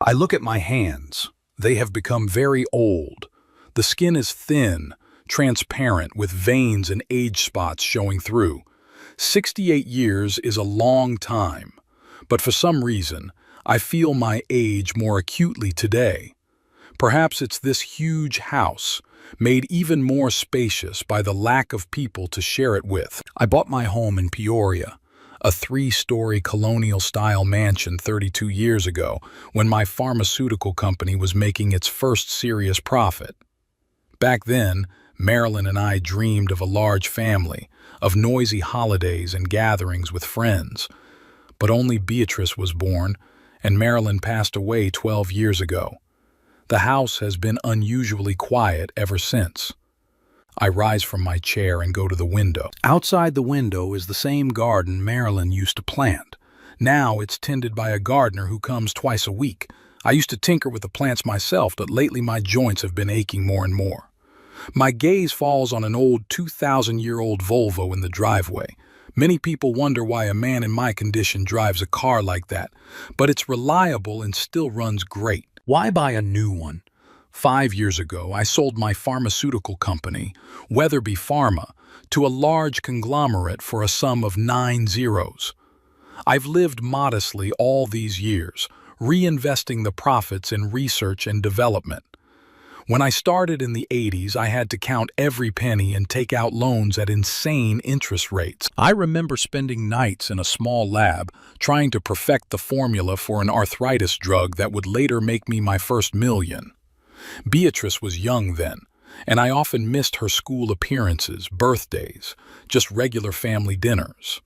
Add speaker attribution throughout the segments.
Speaker 1: I look at my hands. They have become very old. The skin is thin, transparent, with veins and age spots showing through. 68 years is a long time, but for some reason, I feel my age more acutely today. Perhaps it's this huge house, made even more spacious by the lack of people to share it with. I bought my home in Peoria, a 3-story colonial-style mansion 32 years ago when my pharmaceutical company was making its first serious profit. Back then, Marilyn and I dreamed of a large family, of noisy holidays and gatherings with friends. But only Beatrice was born, and Marilyn passed away 12 years ago. The house has been unusually quiet ever since. I rise from my chair and go to the window. Outside the window is the same garden Marilyn used to plant. Now it's tended by a gardener who comes twice a week. I used to tinker with the plants myself, but lately my joints have been aching more and more. My gaze falls on an old 2,000-year-old Volvo in the driveway. Many people wonder why a man in my condition drives a car like that, but it's reliable and still runs great. Why buy a new one? 5 years ago, I sold my pharmaceutical company, Weatherby Pharma, to a large conglomerate for a sum of 9 zeros. I've lived modestly all these years, reinvesting the profits in research and development. When I started in the 80s, I had to count every penny and take out loans at insane interest rates. I remember spending nights in a small lab trying to perfect the formula for an arthritis drug that would later make me my first million. Beatrice was young then, and I often missed her school appearances, birthdays, just regular family dinners.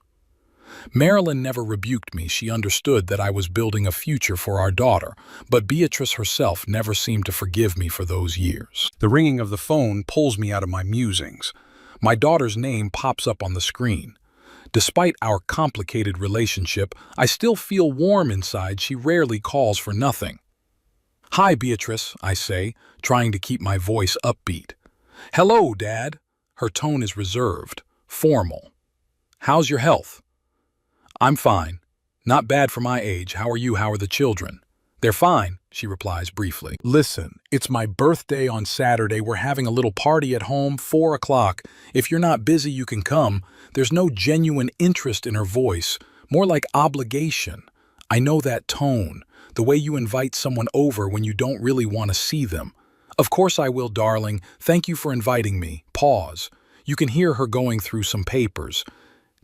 Speaker 1: Marilyn never rebuked me. She understood that I was building a future for our daughter, but Beatrice herself never seemed to forgive me for those years. The ringing of the phone pulls me out of my musings. My daughter's name pops up on the screen. Despite our complicated relationship, I still feel warm inside. She rarely calls for nothing. "Hi, Beatrice," I say, trying to keep my voice upbeat. "Hello, Dad." Her tone is reserved, formal. "How's your health?" "I'm fine. Not bad for my age. How are you? How are the children?" "They're fine," she replies briefly. "Listen, it's my birthday on Saturday. We're having a little party at home, 4 o'clock. If you're not busy, you can come." There's no genuine interest in her voice, more like obligation. I know that tone, the way you invite someone over when you don't really want to see them. "Of course I will, darling. Thank you for inviting me." Pause. You can hear her going through some papers.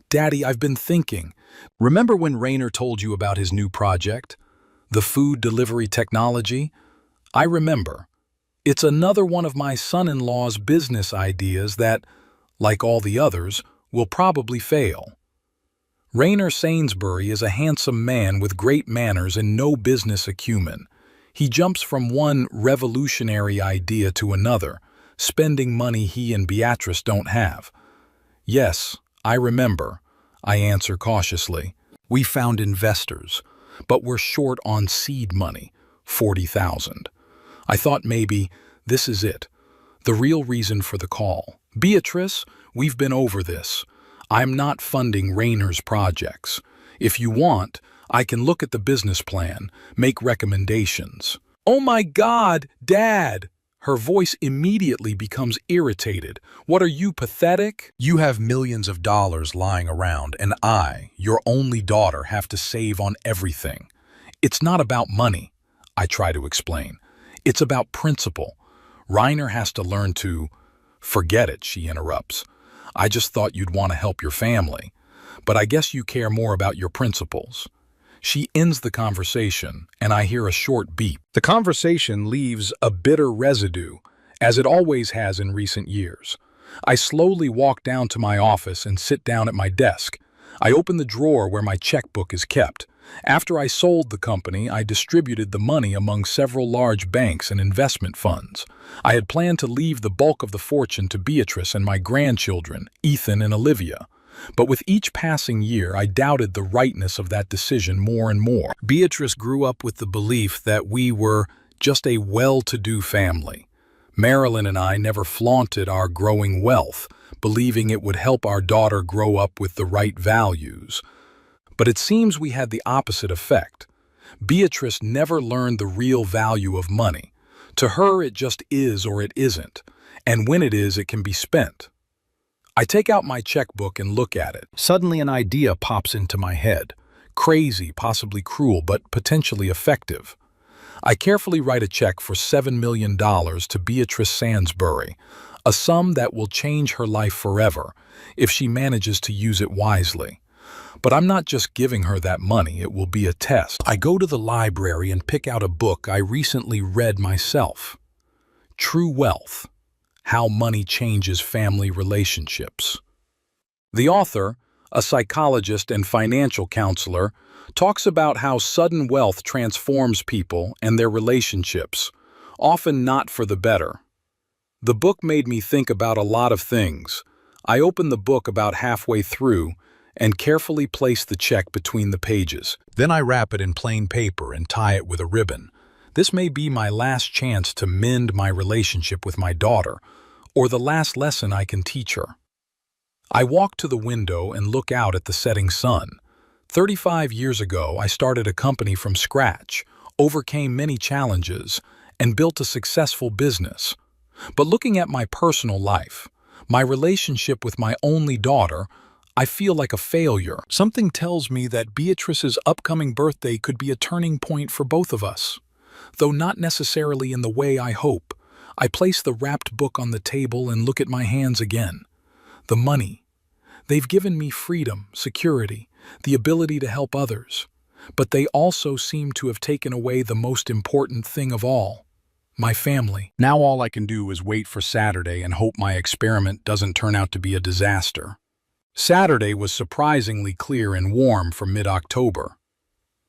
Speaker 1: "Daddy, I've been thinking. Remember when Rainer told you about his new project? The food delivery technology?" "I remember. It's another one of my son-in-law's business ideas that, like all the others, will probably fail." Rainer Sainsbury is a handsome man with great manners and no business acumen. He jumps from one revolutionary idea to another, spending money he and Beatrice don't have. "Yes, I remember," I answer cautiously. "We found investors, but we're short on seed money, 40,000. I thought maybe this is it, the real reason for the call. Beatrice, we've been over this. I'm not funding Rainer's projects. If you want, I can look at the business plan, make recommendations." "Oh my God, Dad!" Her voice immediately becomes irritated. "What are you, pathetic? You have millions of dollars lying around, and I, your only daughter, have to save on everything. It's not about money," I try to explain. "It's about principle. Rainer has to learn to—" "Forget it," she interrupts. "I just thought you'd want to help your family. But I guess you care more about your principles." She ends the conversation, and I hear a short beep. The conversation leaves a bitter residue, as it always has in recent years. I slowly walk down to my office and sit down at my desk. I open the drawer where my checkbook is kept. After I sold the company, I distributed the money among several large banks and investment funds. I had planned to leave the bulk of the fortune to Beatrice and my grandchildren, Ethan and Olivia. But with each passing year, I doubted the rightness of that decision more and more. Beatrice grew up with the belief that we were just a well-to-do family. Marilyn and I never flaunted our growing wealth, believing it would help our daughter grow up with the right values. But it seems we had the opposite effect. Beatrice never learned the real value of money. To her, it just is or it isn't, and when it is, it can be spent. I take out my checkbook and look at it. Suddenly an idea pops into my head. Crazy, possibly cruel, but potentially effective. I carefully write a check for $7 million to Beatrice Sansbury, a sum that will change her life forever if she manages to use it wisely. But I'm not just giving her that money, it will be a test. I go to the library and pick out a book I recently read myself. True Wealth: How Money Changes Family Relationships. The author, a psychologist and financial counselor, talks about how sudden wealth transforms people and their relationships, often not for the better. The book made me think about a lot of things. I opened the book about halfway through and carefully place the check between the pages. Then I wrap it in plain paper and tie it with a ribbon. This may be my last chance to mend my relationship with my daughter, or the last lesson I can teach her. I walk to the window and look out at the setting sun. 35 years ago, I started a company from scratch, overcame many challenges, and built a successful business. But looking at my personal life, my relationship with my only daughter, I feel like a failure. Something tells me that Beatrice's upcoming birthday could be a turning point for both of us. Though not necessarily in the way I hope, I place the wrapped book on the table and look at my hands again. The money. They've given me freedom, security, the ability to help others. But they also seem to have taken away the most important thing of all: my family. Now all I can do is wait for Saturday and hope my experiment doesn't turn out to be a disaster. Saturday was surprisingly clear and warm for mid-October.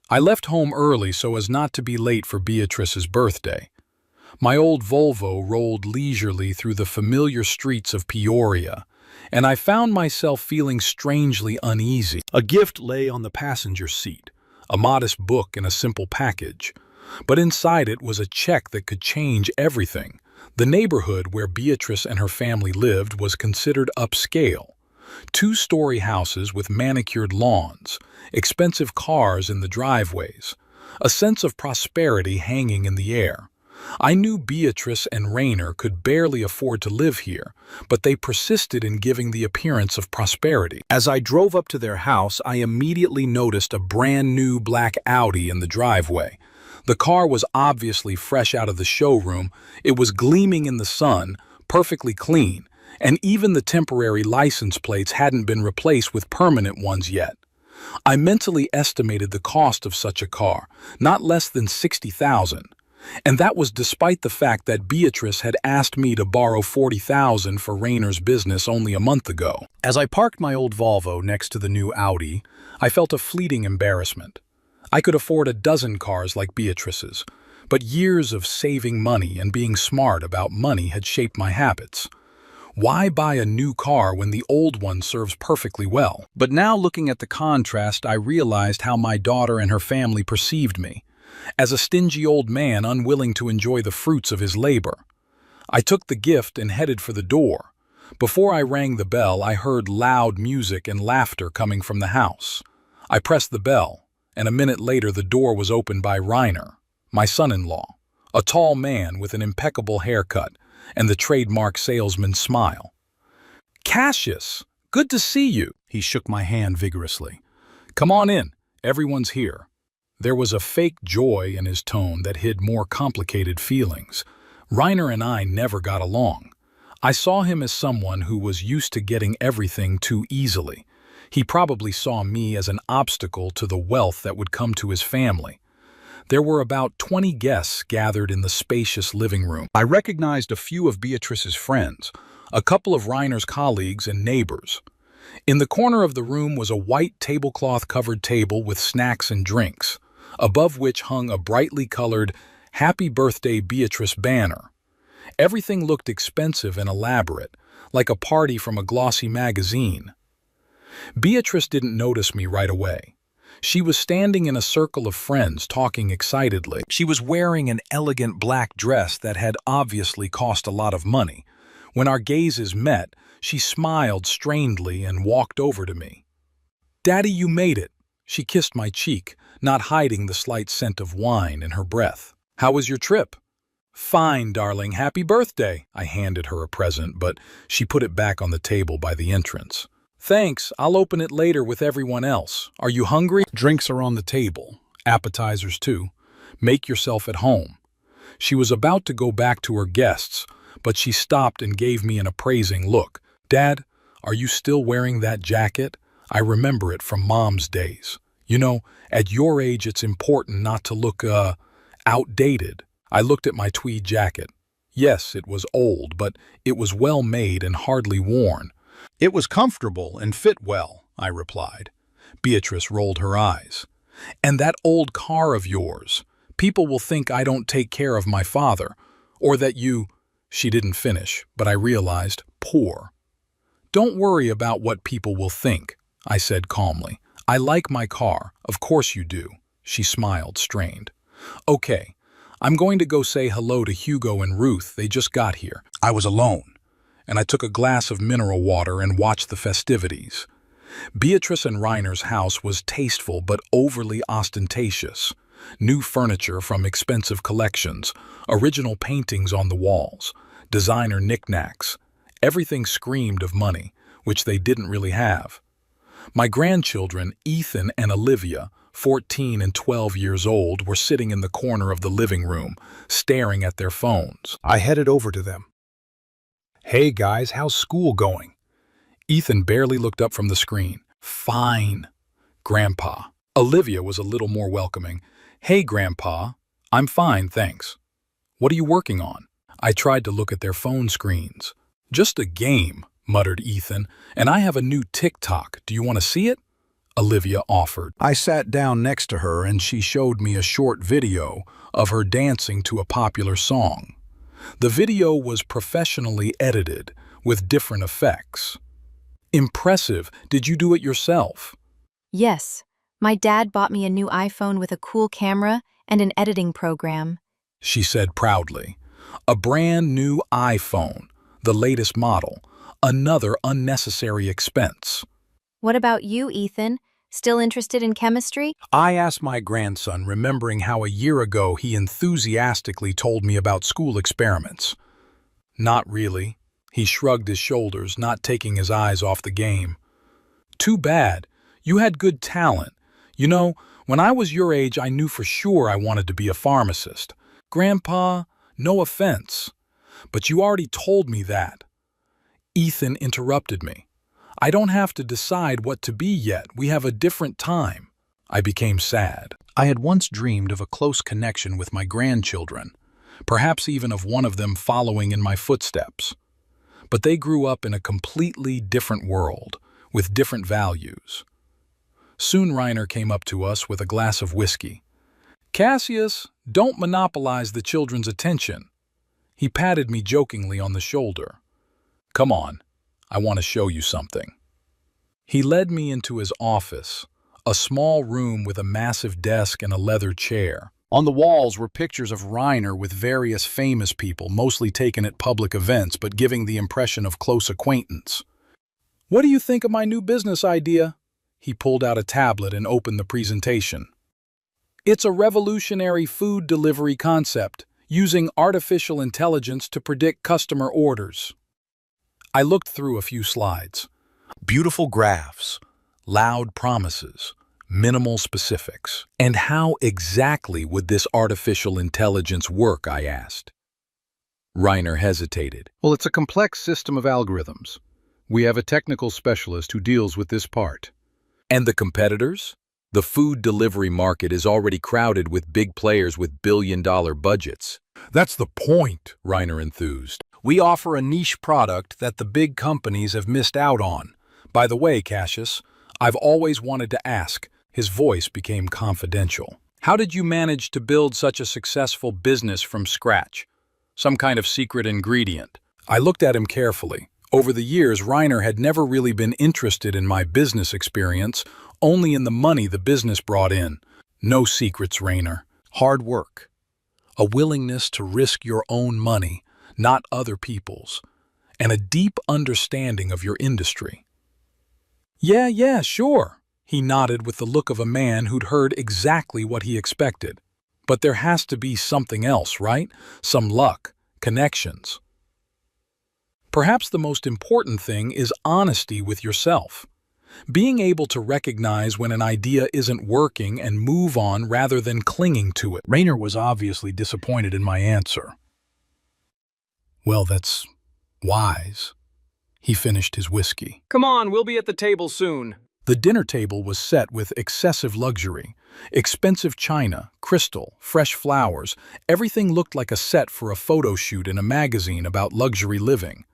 Speaker 1: I left home early so as not to be late for Beatrice's birthday. My old Volvo rolled leisurely through the familiar streets of Peoria, and I found myself feeling strangely uneasy. A gift lay on the passenger seat, a modest book and a simple package. But inside it was a check that could change everything. The neighborhood where Beatrice and her family lived was considered upscale. Two-story houses with manicured lawns, expensive cars in the driveways, a sense of prosperity hanging in the air. I knew Beatrice and Rainer could barely afford to live here, but they persisted in giving the appearance of prosperity. As I drove up to their house, I immediately noticed a brand new black Audi in the driveway. The car was obviously fresh out of the showroom. It was gleaming in the sun, perfectly clean, and even the temporary license plates hadn't been replaced with permanent ones yet. I mentally estimated the cost of such a car, not less than $60,000. And that was despite the fact that Beatrice had asked me to borrow $40,000 for Rainer's business only a month ago. As I parked my old Volvo next to the new Audi, I felt a fleeting embarrassment. I could afford a dozen cars like Beatrice's, but years of saving money and being smart about money had shaped my habits. Why buy a new car when the old one serves perfectly well? But now, looking at the contrast, I realized how my daughter and her family perceived me, as a stingy old man unwilling to enjoy the fruits of his labor. I took the gift and headed for the door. Before I rang the bell, I heard loud music and laughter coming from the house. I pressed the bell, and a minute later the door was opened by Rainer, my son-in-law, a tall man with an impeccable haircut and the trademark salesman's smile. "Cassius, good to see you." He shook my hand vigorously. "Come on in, everyone's here." There was a fake joy in his tone that hid more complicated feelings. Rainer and I never got along. I saw him as someone who was used to getting everything too easily. He probably saw me as an obstacle to the wealth that would come to his family. There were about 20 guests gathered in the spacious living room. I recognized a few of Beatrice's friends, a couple of Rainer's colleagues and neighbors. In the corner of the room was a white tablecloth-covered table with snacks and drinks, above which hung a brightly colored "Happy Birthday Beatrice" banner. Everything looked expensive and elaborate, like a party from a glossy magazine. Beatrice didn't notice me right away. She was standing in a circle of friends talking excitedly. She was wearing an elegant black dress that had obviously cost a lot of money. When our gazes met, she smiled strangely and walked over to me. "Daddy, you made it. She kissed my cheek, not hiding the slight scent of wine in her breath. "How was your trip?" "Fine, darling, happy birthday." I handed her a present, but she put it back on the table by the entrance. "Thanks, I'll open it later with everyone else. Are you hungry?" "Drinks are on the table. Appetizers too. Make yourself at home." She was about to go back to her guests, but she stopped and gave me an appraising look. "Dad, are you still wearing that jacket? I remember it from Mom's days. You know, at your age it's important not to look, outdated." I looked at my tweed jacket. Yes, it was old, but it was well made and hardly worn. "It was comfortable and fit well," I replied. Beatrice rolled her eyes. "And that old car of yours. People will think I don't take care of my father, or that you—" She didn't finish, but I realized, poor. "Don't worry about what people will think," I said calmly. "I like my car. Of course you do." She smiled, strained. "Okay, I'm going to go say hello to Hugo and Ruth. They just got here." I was alone, and I took a glass of mineral water and watched the festivities. Beatrice and Reiner's house was tasteful but overly ostentatious. New furniture from expensive collections, original paintings on the walls, designer knickknacks. Everything screamed of money, which they didn't really have. My grandchildren, Ethan and Olivia, 14 and 12 years old, were sitting in the corner of the living room, staring at their phones. I headed over to them. "Hey guys, how's school going?" Ethan barely looked up from the screen. "Fine, Grandpa." Olivia was a little more welcoming. "Hey Grandpa, I'm fine, thanks. What are you working on?" I tried to look at their phone screens. "Just a game," muttered Ethan, "and I have a new TikTok. Do you want to see it?" Olivia offered. I sat down next to her and she showed me a short video of her dancing to a popular song. The video was professionally edited with different effects. "Impressive. Did you do it yourself?"
Speaker 2: Yes, my dad bought me a new iPhone with a cool camera and an editing program.
Speaker 1: She said proudly. A brand new iPhone, the latest model, another unnecessary expense.
Speaker 2: What about you, Ethan? Still interested in chemistry?
Speaker 1: I asked my grandson, remembering how a year ago he enthusiastically told me about school experiments. "Not really." He shrugged his shoulders, not taking his eyes off the game. "Too bad. You had good talent. You know, when I was your age, I knew for sure I wanted to be a pharmacist. Grandpa, no offense, but you already told me that." Ethan interrupted me. "I don't have to decide what to be yet. We have a different time." I became sad. I had once dreamed of a close connection with my grandchildren, perhaps even of one of them following in my footsteps. But they grew up in a completely different world, with different values. Soon Reiner came up to us with a glass of whiskey. "Cassius, don't monopolize the children's attention." He patted me jokingly on the shoulder. "Come on, I want to show you something." He led me into his office, a small room with a massive desk and a leather chair. On the walls were pictures of Reiner with various famous people, mostly taken at public events, but giving the impression of close acquaintance. "What do you think of my new business idea?" He pulled out a tablet and opened the presentation. "It's a revolutionary food delivery concept, using artificial intelligence to predict customer orders." I looked through a few slides. Beautiful graphs, loud promises, minimal specifics. "And how exactly would this artificial intelligence work?" I asked. Reiner hesitated. "Well, it's a complex system of algorithms. We have a technical specialist who deals with this part." "And the competitors? The food delivery market is already crowded with big players with billion-dollar budgets." "That's the point," Reiner enthused. "We offer a niche product that the big companies have missed out on. By the way, Cassius, I've always wanted to ask." His voice became confidential. "How did you manage to build such a successful business from scratch? Some kind of secret ingredient?" I looked at him carefully. Over the years, Reiner had never really been interested in my business experience, only in the money the business brought in. "No secrets, Reiner. Hard work. A willingness to risk your own money, not other people's, and a deep understanding of your industry." Yeah, sure," He nodded with the look of a man who'd heard exactly what he expected. But there has to be something else, right? Some luck, connections. Perhaps the most important thing is honesty with yourself. Being able to recognize when an idea isn't working and move on rather than clinging to it. Rayner was obviously disappointed in my answer. Well, that's wise. He finished his whiskey.
Speaker 3: Come on, we'll be at the table soon.
Speaker 1: The dinner table was set with excessive luxury. Expensive china, crystal, fresh flowers. Everything looked like a set for a photo shoot in a magazine about luxury living.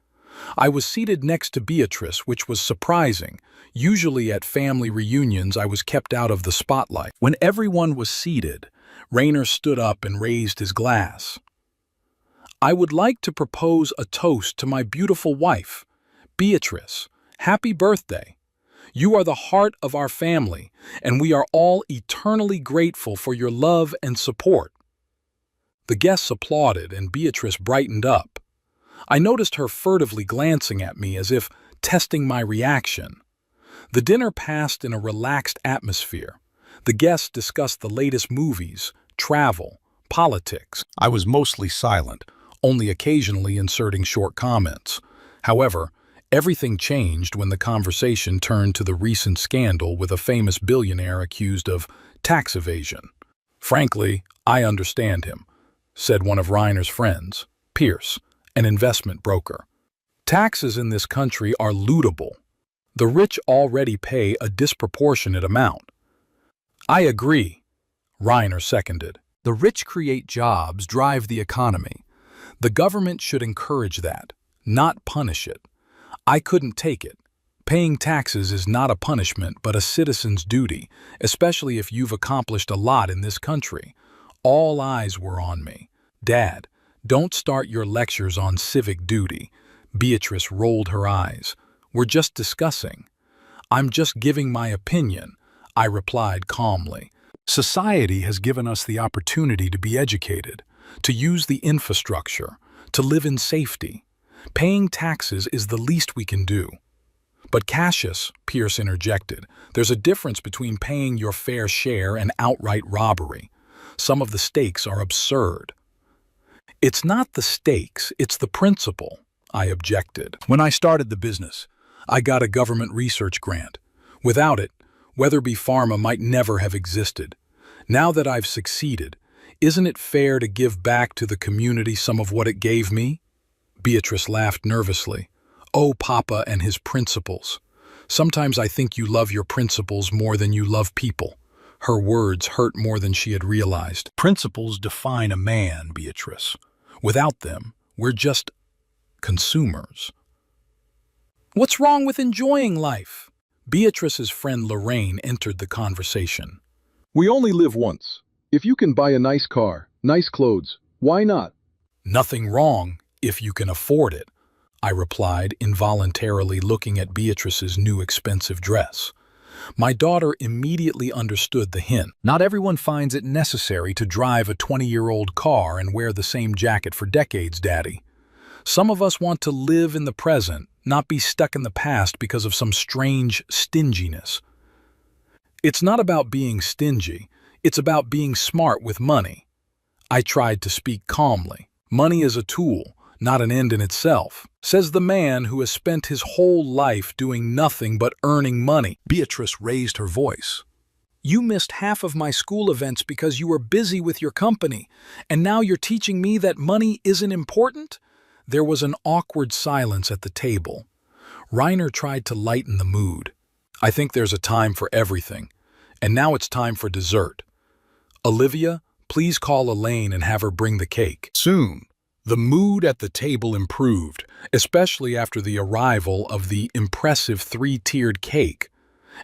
Speaker 1: I was seated next to Beatrice, which was surprising. Usually at family reunions, I was kept out of the spotlight. When everyone was seated, Rayner stood up and raised his glass. I would like to propose a toast to my beautiful wife. Beatrice, happy birthday. You are the heart of our family, and we are all eternally grateful for your love and support. The guests applauded, and Beatrice brightened up. I noticed her furtively glancing at me as if testing my reaction. The dinner passed in a relaxed atmosphere. The guests discussed the latest movies, travel, politics. I was mostly silent, only occasionally inserting short comments. However, everything changed when the conversation turned to the recent scandal with a famous billionaire accused of tax evasion. Frankly, I understand him, said one of Reiner's friends, Pierce, an investment broker. Taxes in this country are lootable. The rich already pay a disproportionate amount. I agree, Reiner seconded. The rich create jobs, drive the economy. The government should encourage that, not punish it. I couldn't take it. Paying taxes is not a punishment but a citizen's duty, especially if you've accomplished a lot in this country. All eyes were on me. Dad, don't start your lectures on civic duty. Beatrice rolled her eyes. We're just discussing. I'm just giving my opinion, I replied calmly. Society has given us the opportunity to be educated, to use the infrastructure, to live in safety. Paying taxes is the least we can do. But Cassius, Pierce interjected, there's a difference between paying your fair share and outright robbery. Some of the stakes are absurd. It's not the stakes, it's the principle, I objected. When I started the business, I got a government research grant. Without it, Weatherby Pharma might never have existed. Now that I've succeeded, isn't it fair to give back to the community some of what it gave me? Beatrice laughed nervously. Oh, Papa and his principles. Sometimes I think you love your principles more than you love people. Her words hurt more than she had realized. Principles define a man, Beatrice. Without them, we're just consumers. What's wrong with enjoying life? Beatrice's friend Lorraine entered the conversation.
Speaker 4: We only live once. If you can buy a nice car, nice clothes, why not?
Speaker 1: Nothing wrong if you can afford it, I replied, involuntarily looking at Beatrice's new expensive dress. My daughter immediately understood the hint. Not everyone finds it necessary to drive a 20-year-old car and wear the same jacket for decades, Daddy. Some of us want to live in the present, not be stuck in the past because of some strange stinginess. It's not about being stingy, it's about being smart with money. I tried to speak calmly. Money is a tool, not an end in itself, says the man who has spent his whole life doing nothing but earning money. Beatrice raised her voice. You missed half of my school events because you were busy with your company, and now you're teaching me that money isn't important? There was an awkward silence at the table. Reiner tried to lighten the mood. I think there's a time for everything, and now it's time for dessert. Olivia, please call Elaine and have her bring the cake. Soon, the mood at the table improved, especially after the arrival of the impressive three-tiered cake.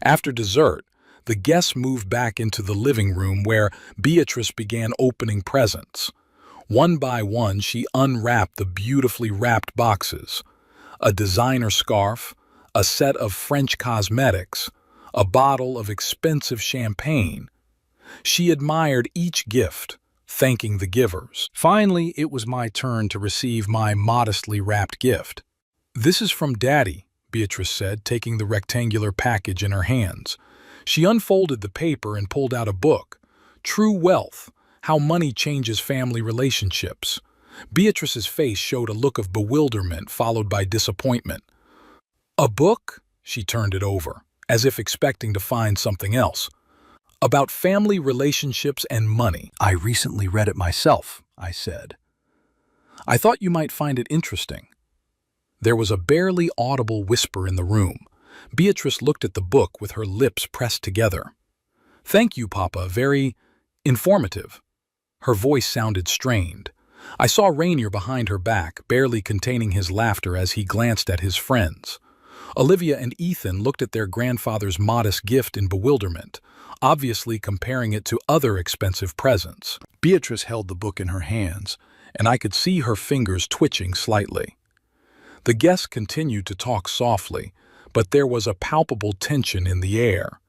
Speaker 1: After dessert, the guests moved back into the living room where Beatrice began opening presents. One by one, she unwrapped the beautifully wrapped boxes. A designer scarf, a set of French cosmetics, a bottle of expensive champagne. She admired each gift, thanking the givers. Finally, it was my turn to receive my modestly wrapped gift. This is from Daddy, Beatrice said, taking the rectangular package in her hands. She unfolded the paper and pulled out a book, True Wealth, How Money Changes Family Relationships. Beatrice's face showed a look of bewilderment followed by disappointment. A book? She turned it over, as if expecting to find something else. About family relationships and money. I recently read it myself, I said. I thought you might find it interesting. There was a barely audible whisper in the room. Beatrice looked at the book with her lips pressed together. Thank you, Papa. Very informative. Her voice sounded strained. I saw Rainier behind her back, barely containing his laughter as he glanced at his friends. Olivia and Ethan looked at their grandfather's modest gift in bewilderment, obviously comparing it to other expensive presents. Beatrice held the book in her hands, and I could see her fingers twitching slightly. The guests continued to talk softly, but there was a palpable tension in the air.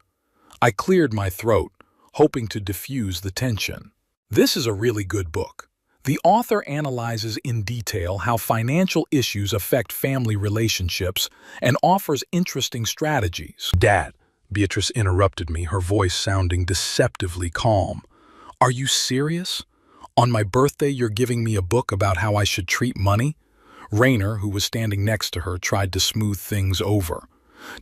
Speaker 1: I cleared my throat, hoping to diffuse the tension. This is a really good book. The author analyzes in detail how financial issues affect family relationships and offers interesting strategies. Dad, Beatrice interrupted me, her voice sounding deceptively calm. Are you serious? On my birthday, you're giving me a book about how I should treat money? Rainer, who was standing next to her, tried to smooth things over.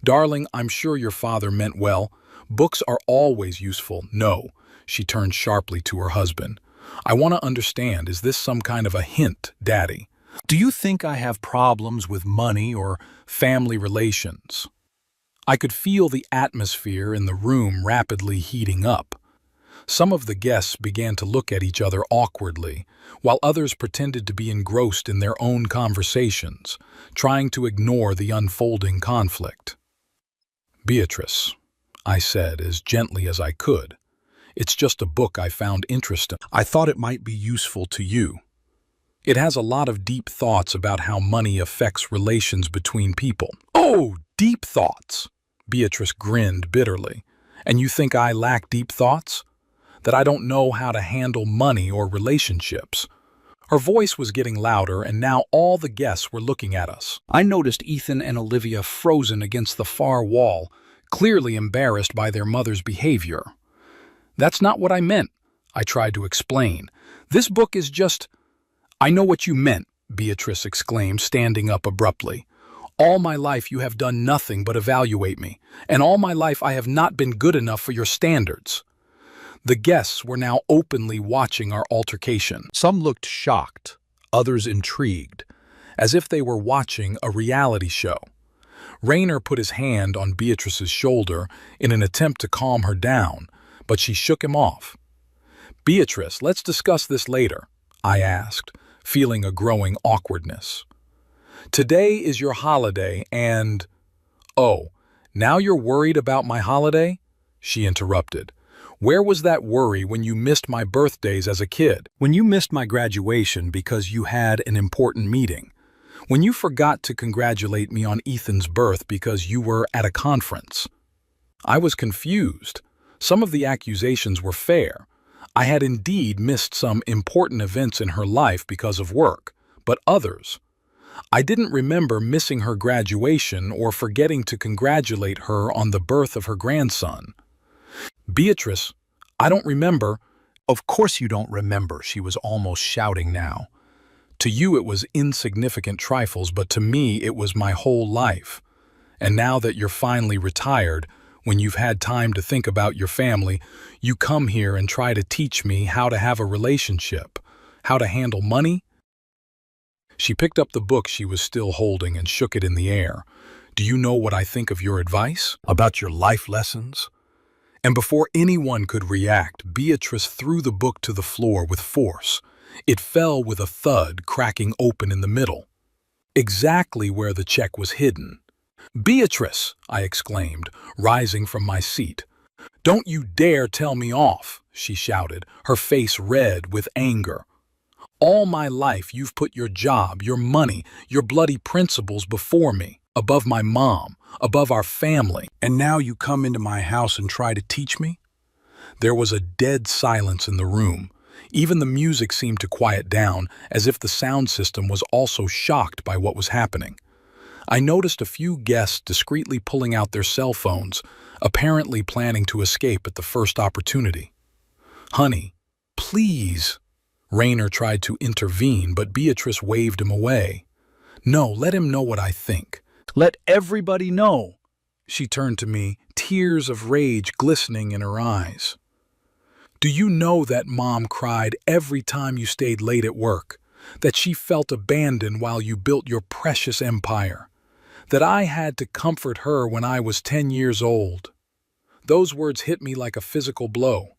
Speaker 1: Darling, I'm sure your father meant well. Books are always useful. No, she turned sharply to her husband. I want to understand, is this some kind of a hint, Daddy? Do you think I have problems with money or family relations? I could feel the atmosphere in the room rapidly heating up. Some of the guests began to look at each other awkwardly, while others pretended to be engrossed in their own conversations, trying to ignore the unfolding conflict. Beatrice, I said as gently as I could, it's just a book I found interesting. I thought it might be useful to you. It has a lot of deep thoughts about how money affects relations between people. Oh, deep thoughts! Beatrice grinned bitterly. And you think I lack deep thoughts? That I don't know how to handle money or relationships? Her voice was getting louder, and now all the guests were looking at us. I noticed Ethan and Olivia frozen against the far wall, clearly embarrassed by their mother's behavior. That's not what I meant, I tried to explain. This book is just... I know what you meant, Beatrice exclaimed, standing up abruptly. All my life you have done nothing but evaluate me, and all my life I have not been good enough for your standards. The guests were now openly watching our altercation. Some looked shocked, others intrigued, as if they were watching a reality show. Rainer put his hand on Beatrice's shoulder in an attempt to calm her down, but she shook him off. Beatrice, let's discuss this later, I asked, feeling a growing awkwardness. Today is your holiday and... Oh, now you're worried about my holiday? She interrupted. Where was that worry when you missed my birthdays as a kid? When you missed my graduation because you had an important meeting? When you forgot to congratulate me on Ethan's birth because you were at a conference? I was confused. Some of the accusations were fair. I had indeed missed some important events in her life because of work, but others. I didn't remember missing her graduation or forgetting to congratulate her on the birth of her grandson. Beatrice, I don't remember. Of course you don't remember, she was almost shouting now. To you it was insignificant trifles, but to me it was my whole life. And now that you're finally retired, when you've had time to think about your family, you come here and try to teach me how to have a relationship, how to handle money. She picked up the book she was still holding and shook it in the air. Do you know what I think of your advice? About your life lessons? And before anyone could react, Beatrice threw the book to the floor with force. It fell with a thud, cracking open in the middle, exactly where the check was hidden. Beatrice, I exclaimed, rising from my seat. Don't you dare tell me off, she shouted, her face red with anger. All my life you've put your job, your money, your bloody principles before me, above my mom, above our family, and now you come into my house and try to teach me? There was a dead silence in the room. Even the music seemed to quiet down, as if the sound system was also shocked by what was happening. I noticed a few guests discreetly pulling out their cell phones, apparently planning to escape at the first opportunity. "Honey, please." Rainer tried to intervene, but Beatrice waved him away. "No, let him know what I think. Let everybody know." She turned to me, tears of rage glistening in her eyes. "Do you know that Mom cried every time you stayed late at work? That she felt abandoned while you built your precious empire? That I had to comfort her when I was 10 years old?" Those words hit me like a physical blow.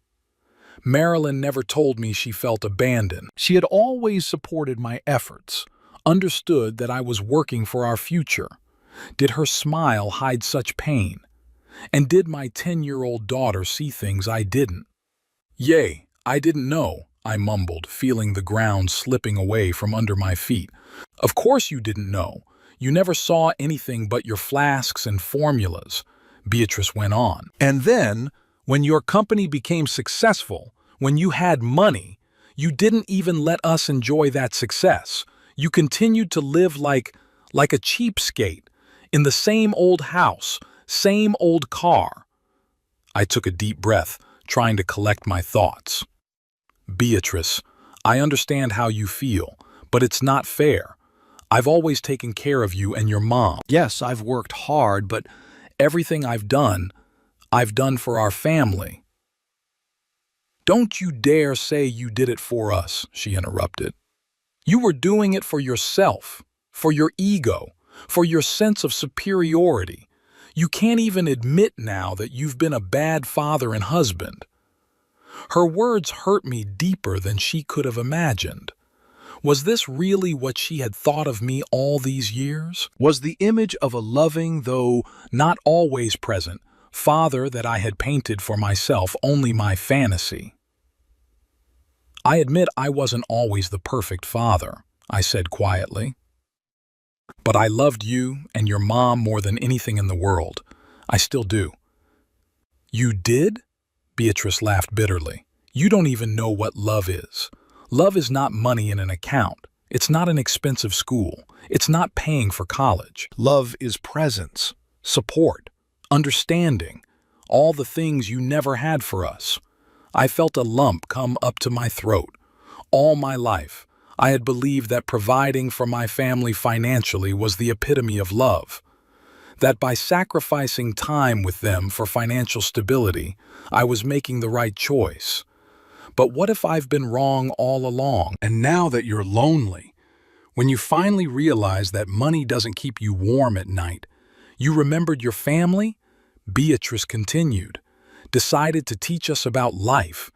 Speaker 1: Marilyn never told me she felt abandoned. She had always supported my efforts, understood that I was working for our future. Did her smile hide such pain? And did my 10-year-old daughter see things I didn't? "Yay, I didn't know," I mumbled, feeling the ground slipping away from under my feet. "Of course you didn't know. You never saw anything but your flasks and formulas," Beatrice went on. "And then, when your company became successful, when you had money, you didn't even let us enjoy that success. You continued to live like a cheapskate, in the same old house, same old car." I took a deep breath, trying to collect my thoughts. "Beatrice, I understand how you feel, but it's not fair. I've always taken care of you and your mom. Yes, I've worked hard, but everything I've done for our family." "Don't you dare say you did it for us," she interrupted. "You were doing it for yourself, for your ego, for your sense of superiority. You can't even admit now that you've been a bad father and husband." Her words hurt me deeper than she could have imagined. Was this really what she had thought of me all these years? Was the image of a loving, though not always present, father that I had painted for myself only my fantasy? "I admit I wasn't always the perfect father," I said quietly. "But I loved you and your mom more than anything in the world. I still do." "You did?" Beatrice laughed bitterly. "You don't even know what love is. Love is not money in an account. It's not an expensive school. It's not paying for college. Love is presence, support, understanding, all the things you never had for us." I felt a lump come up to my throat. All my life, I had believed that providing for my family financially was the epitome of love. That by sacrificing time with them for financial stability, I was making the right choice. But what if I've been wrong all along? And now that you're lonely, when you finally realize that money doesn't keep you warm at night, you remembered your family? Beatrice continued. Decided to teach us about life,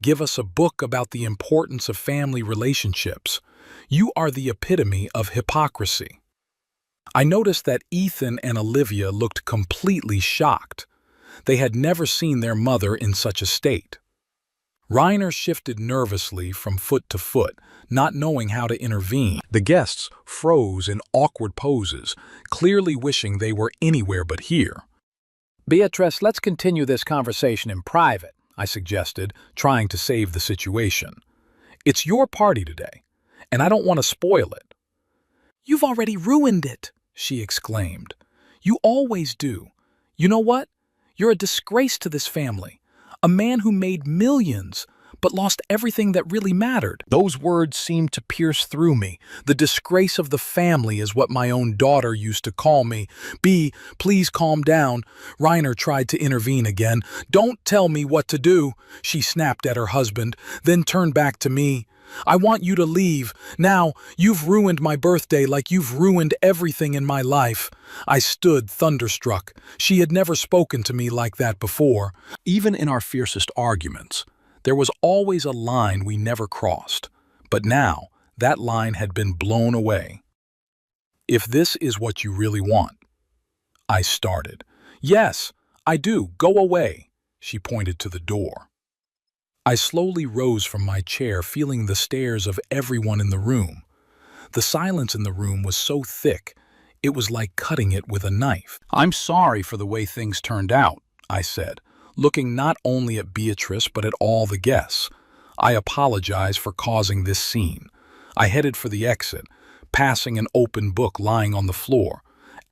Speaker 1: give us a book about the importance of family relationships. You are the epitome of hypocrisy. I noticed that Ethan and Olivia looked completely shocked. They had never seen their mother in such a state. Rainer shifted nervously from foot to foot, not knowing how to intervene. The guests froze in awkward poses, clearly wishing they were anywhere but here.
Speaker 3: Beatrice, let's continue this conversation in private, I suggested, trying to save the situation. It's your party today, and I don't want to spoil it. "You've already ruined it," she exclaimed. "You always do. You know what? You're a disgrace to this family. A man who made millions, but lost everything that really mattered." Those words seemed to pierce through me. The disgrace of the family is what my own daughter used to call me. Please calm down." Rainer tried to intervene again. "Don't tell me what to do," she snapped at her husband, then turned back to me. "I want you to leave. Now, you've ruined my birthday like you've ruined everything in my life." I stood thunderstruck. She had never spoken to me like that before. Even in our fiercest arguments, there was always a line we never crossed. But now, that line had been blown away. "If this is what you really want," I started. "Yes, I do. Go away." She pointed to the door. I slowly rose from my chair, feeling the stares of everyone in the room. The silence in the room was so thick, it was like cutting it with a knife. "I'm sorry for the way things turned out," I said, looking not only at Beatrice but at all the guests. "I apologize for causing this scene." I headed for the exit, passing an open book lying on the floor.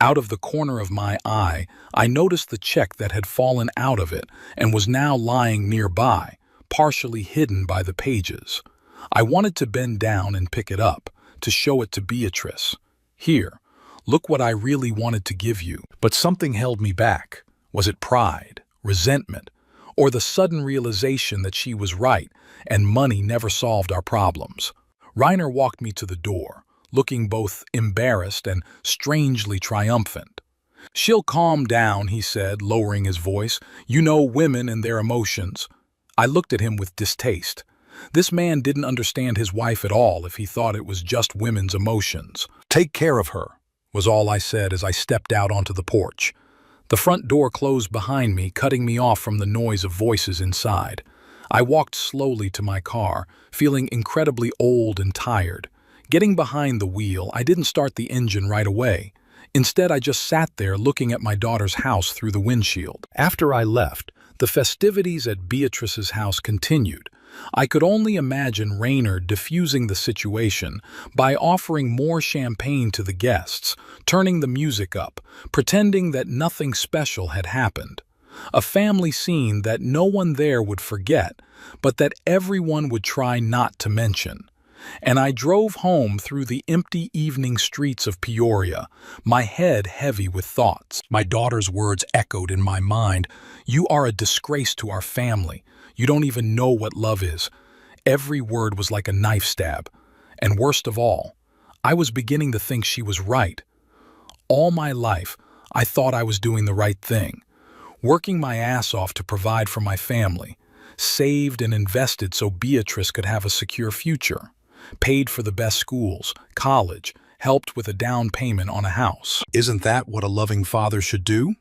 Speaker 1: Out of the corner of my eye, I noticed the check that had fallen out of it and was now lying nearby, partially hidden by the pages. I wanted to bend down and pick it up, to show it to Beatrice. Here, look what I really wanted to give you. But something held me back. Was it pride, resentment, or the sudden realization that she was right and money never solved our problems? Reiner walked me to the door, looking both embarrassed and strangely triumphant. "She'll calm down," he said, lowering his voice. "You know women and their emotions." I looked at him with distaste. This man didn't understand his wife at all if he thought it was just women's emotions. "Take care of her," was all I said as I stepped out onto the porch. The front door closed behind me, cutting me off from the noise of voices inside. I walked slowly to my car, feeling incredibly old and tired. Getting behind the wheel, I didn't start the engine right away. Instead, I just sat there looking at my daughter's house through the windshield. After I left, the festivities at Beatrice's house continued. I could only imagine Raynor diffusing the situation by offering more champagne to the guests, turning the music up, pretending that nothing special had happened. A family scene that no one there would forget, but that everyone would try not to mention. And I drove home through the empty evening streets of Peoria, my head heavy with thoughts. My daughter's words echoed in my mind. "You are a disgrace to our family. You don't even know what love is." Every word was like a knife stab. And worst of all, I was beginning to think she was right. All my life, I thought I was doing the right thing, working my ass off to provide for my family, saved and invested so Beatrice could have a secure future, paid for the best schools, college, helped with a down payment on a house. Isn't that what a loving father should do?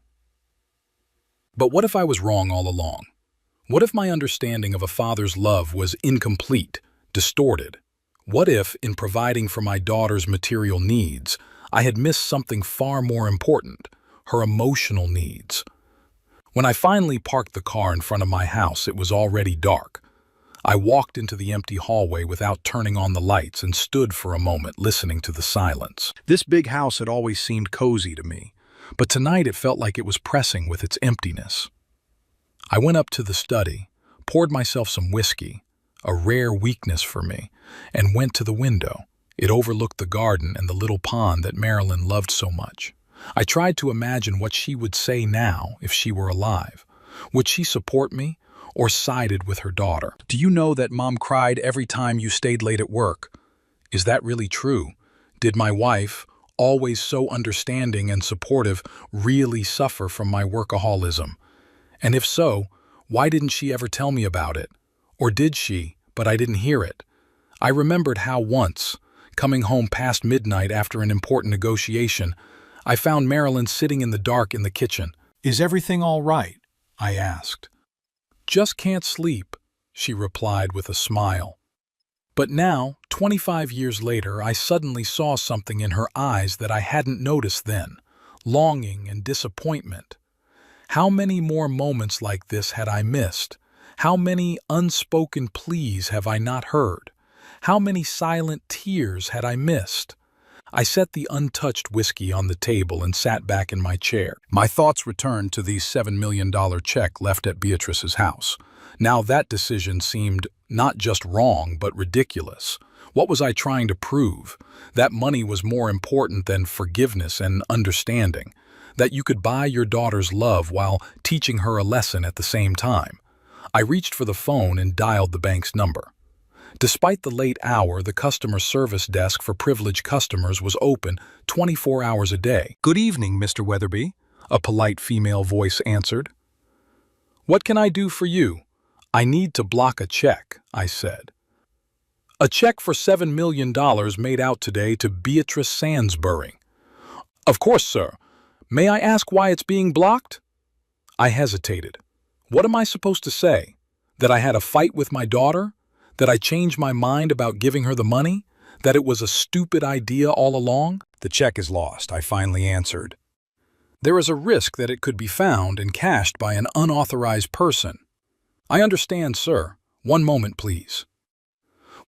Speaker 1: But what if I was wrong all along? What if my understanding of a father's love was incomplete, distorted? What if, in providing for my daughter's material needs, I had missed something far more important, her emotional needs? When I finally parked the car in front of my house, it was already dark. I walked into the empty hallway without turning on the lights and stood for a moment listening to the silence. This big house had always seemed cozy to me, but tonight it felt like it was pressing with its emptiness. I went up to the study, poured myself some whiskey, a rare weakness for me, and went to the window. It overlooked the garden and the little pond that Marilyn loved so much. I tried to imagine what she would say now if she were alive. Would she support me or sided with her daughter? "Do you know that Mom cried every time you stayed late at work? Is that really true? Did my wife, always so understanding and supportive, really suffer from my workaholism? And if so, why didn't she ever tell me about it? Or did she, but I didn't hear it?" I remembered how once, coming home past midnight after an important negotiation, I found Marilyn sitting in the dark in the kitchen. "Is everything all right?" I asked. "Just can't sleep," she replied with a smile. But now, 25 years later, I suddenly saw something in her eyes that I hadn't noticed then, longing and disappointment. How many more moments like this had I missed? How many unspoken pleas have I not heard? How many silent tears had I missed? I set the untouched whiskey on the table and sat back in my chair. My thoughts returned to the $7 million check left at Beatrice's house. Now that decision seemed not just wrong, but ridiculous. What was I trying to prove? That money was more important than forgiveness and understanding. That you could buy your daughter's love while teaching her a lesson at the same time. I reached for the phone and dialed the bank's number. Despite the late hour, the customer service desk for privileged customers was open 24 hours a day. "Good evening, Mr. Weatherby," a polite female voice answered. "What can I do for you?" "I need to block a check," I said. "A check for $7 million made out today to Beatrice Sandsbury." "Of course, sir. May I ask why it's being blocked?" I hesitated. What am I supposed to say? That I had a fight with my daughter? That I changed my mind about giving her the money? That it was a stupid idea all along? "The check is lost," I finally answered. "There is a risk that it could be found and cashed by an unauthorized person." "I understand, sir. One moment, please."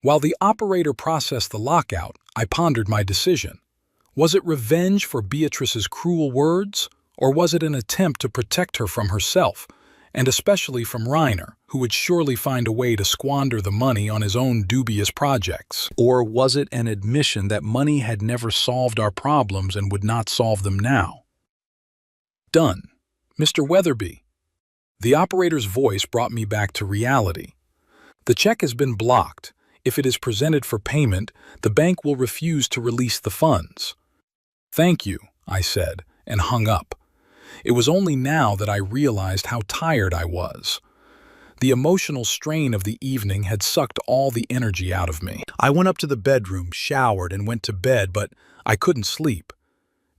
Speaker 1: While the operator processed the lockout, I pondered my decision. Was it revenge for Beatrice's cruel words, or was it an attempt to protect her from herself, and especially from Reiner, who would surely find a way to squander the money on his own dubious projects? Or was it an admission that money had never solved our problems and would not solve them now? Done. Mr. Weatherby. The operator's voice brought me back to reality. The check has been blocked. If it is presented for payment, the bank will refuse to release the funds. Thank you, I said, and hung up. It was only now that I realized how tired I was. The emotional strain of the evening had sucked all the energy out of me. I went up to the bedroom, showered, and went to bed, but I couldn't sleep.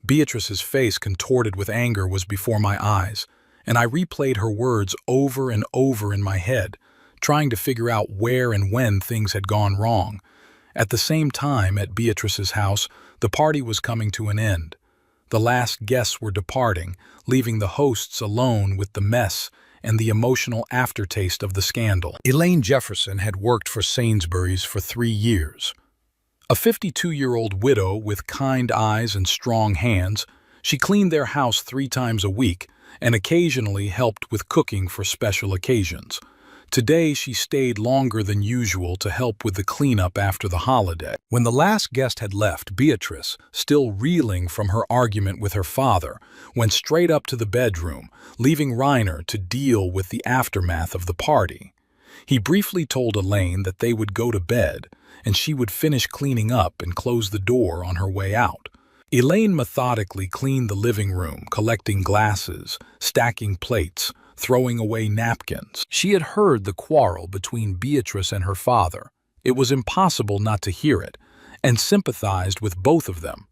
Speaker 1: Beatrice's face, contorted with anger, was before my eyes, and I replayed her words over and over in my head, trying to figure out where and when things had gone wrong. At the same time, at Beatrice's house, the party was coming to an end. The last guests were departing, leaving the hosts alone with the mess and the emotional aftertaste of the scandal. Elaine Jefferson had worked for Sainsbury's for 3 years. A 52-year-old widow with kind eyes and strong hands, she cleaned their house 3 times a week and occasionally helped with cooking for special occasions. Today, she stayed longer than usual to help with the cleanup after the holiday. When the last guest had left, Beatrice, still reeling from her argument with her father, went straight up to the bedroom, leaving Reiner to deal with the aftermath of the party. He briefly told Elaine that they would go to bed, and she would finish cleaning up and close the door on her way out. Elaine methodically cleaned the living room, collecting glasses, stacking plates, throwing away napkins. She had heard the quarrel between Beatrice and her father. It was impossible not to hear it, and sympathized with both of them.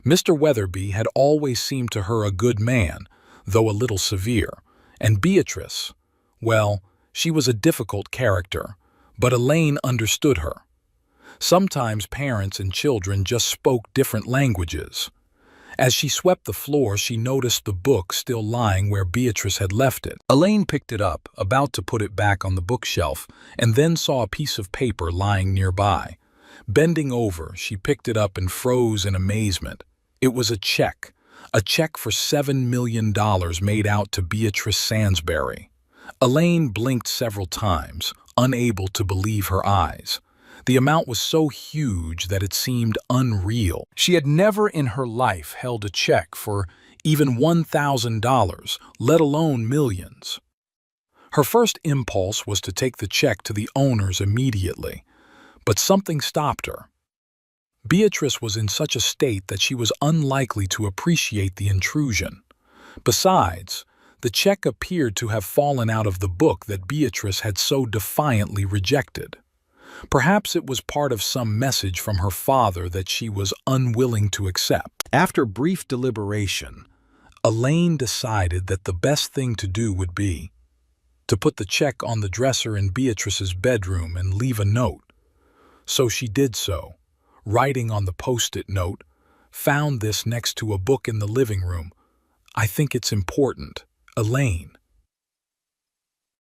Speaker 1: Mr. Weatherby had always seemed to her a good man, though a little severe, and Beatrice, well, she was a difficult character, but Elaine understood her. Sometimes parents and children just spoke different languages. As she swept the floor, she noticed the book still lying where Beatrice had left it. Elaine picked it up, about to put it back on the bookshelf, and then saw a piece of paper lying nearby. Bending over, she picked it up and froze in amazement. It was a check for $7 million made out to Beatrice Sainsbury. Elaine blinked several times, unable to believe her eyes. The amount was so huge that it seemed unreal. She had never in her life held a check for even $1,000, let alone millions. Her first impulse was to take the check to the owners immediately, but something stopped her. Beatrice was in such a state that she was unlikely to appreciate the intrusion. Besides, the check appeared to have fallen out of the book that Beatrice had so defiantly rejected. Perhaps it was part of some message from her father that she was unwilling to accept. After brief deliberation, Elaine decided that the best thing to do would be to put the check on the dresser in Beatrice's bedroom and leave a note. So she did so, writing on the post-it note, "Found this next to a book in the living room. I think it's important. Elaine."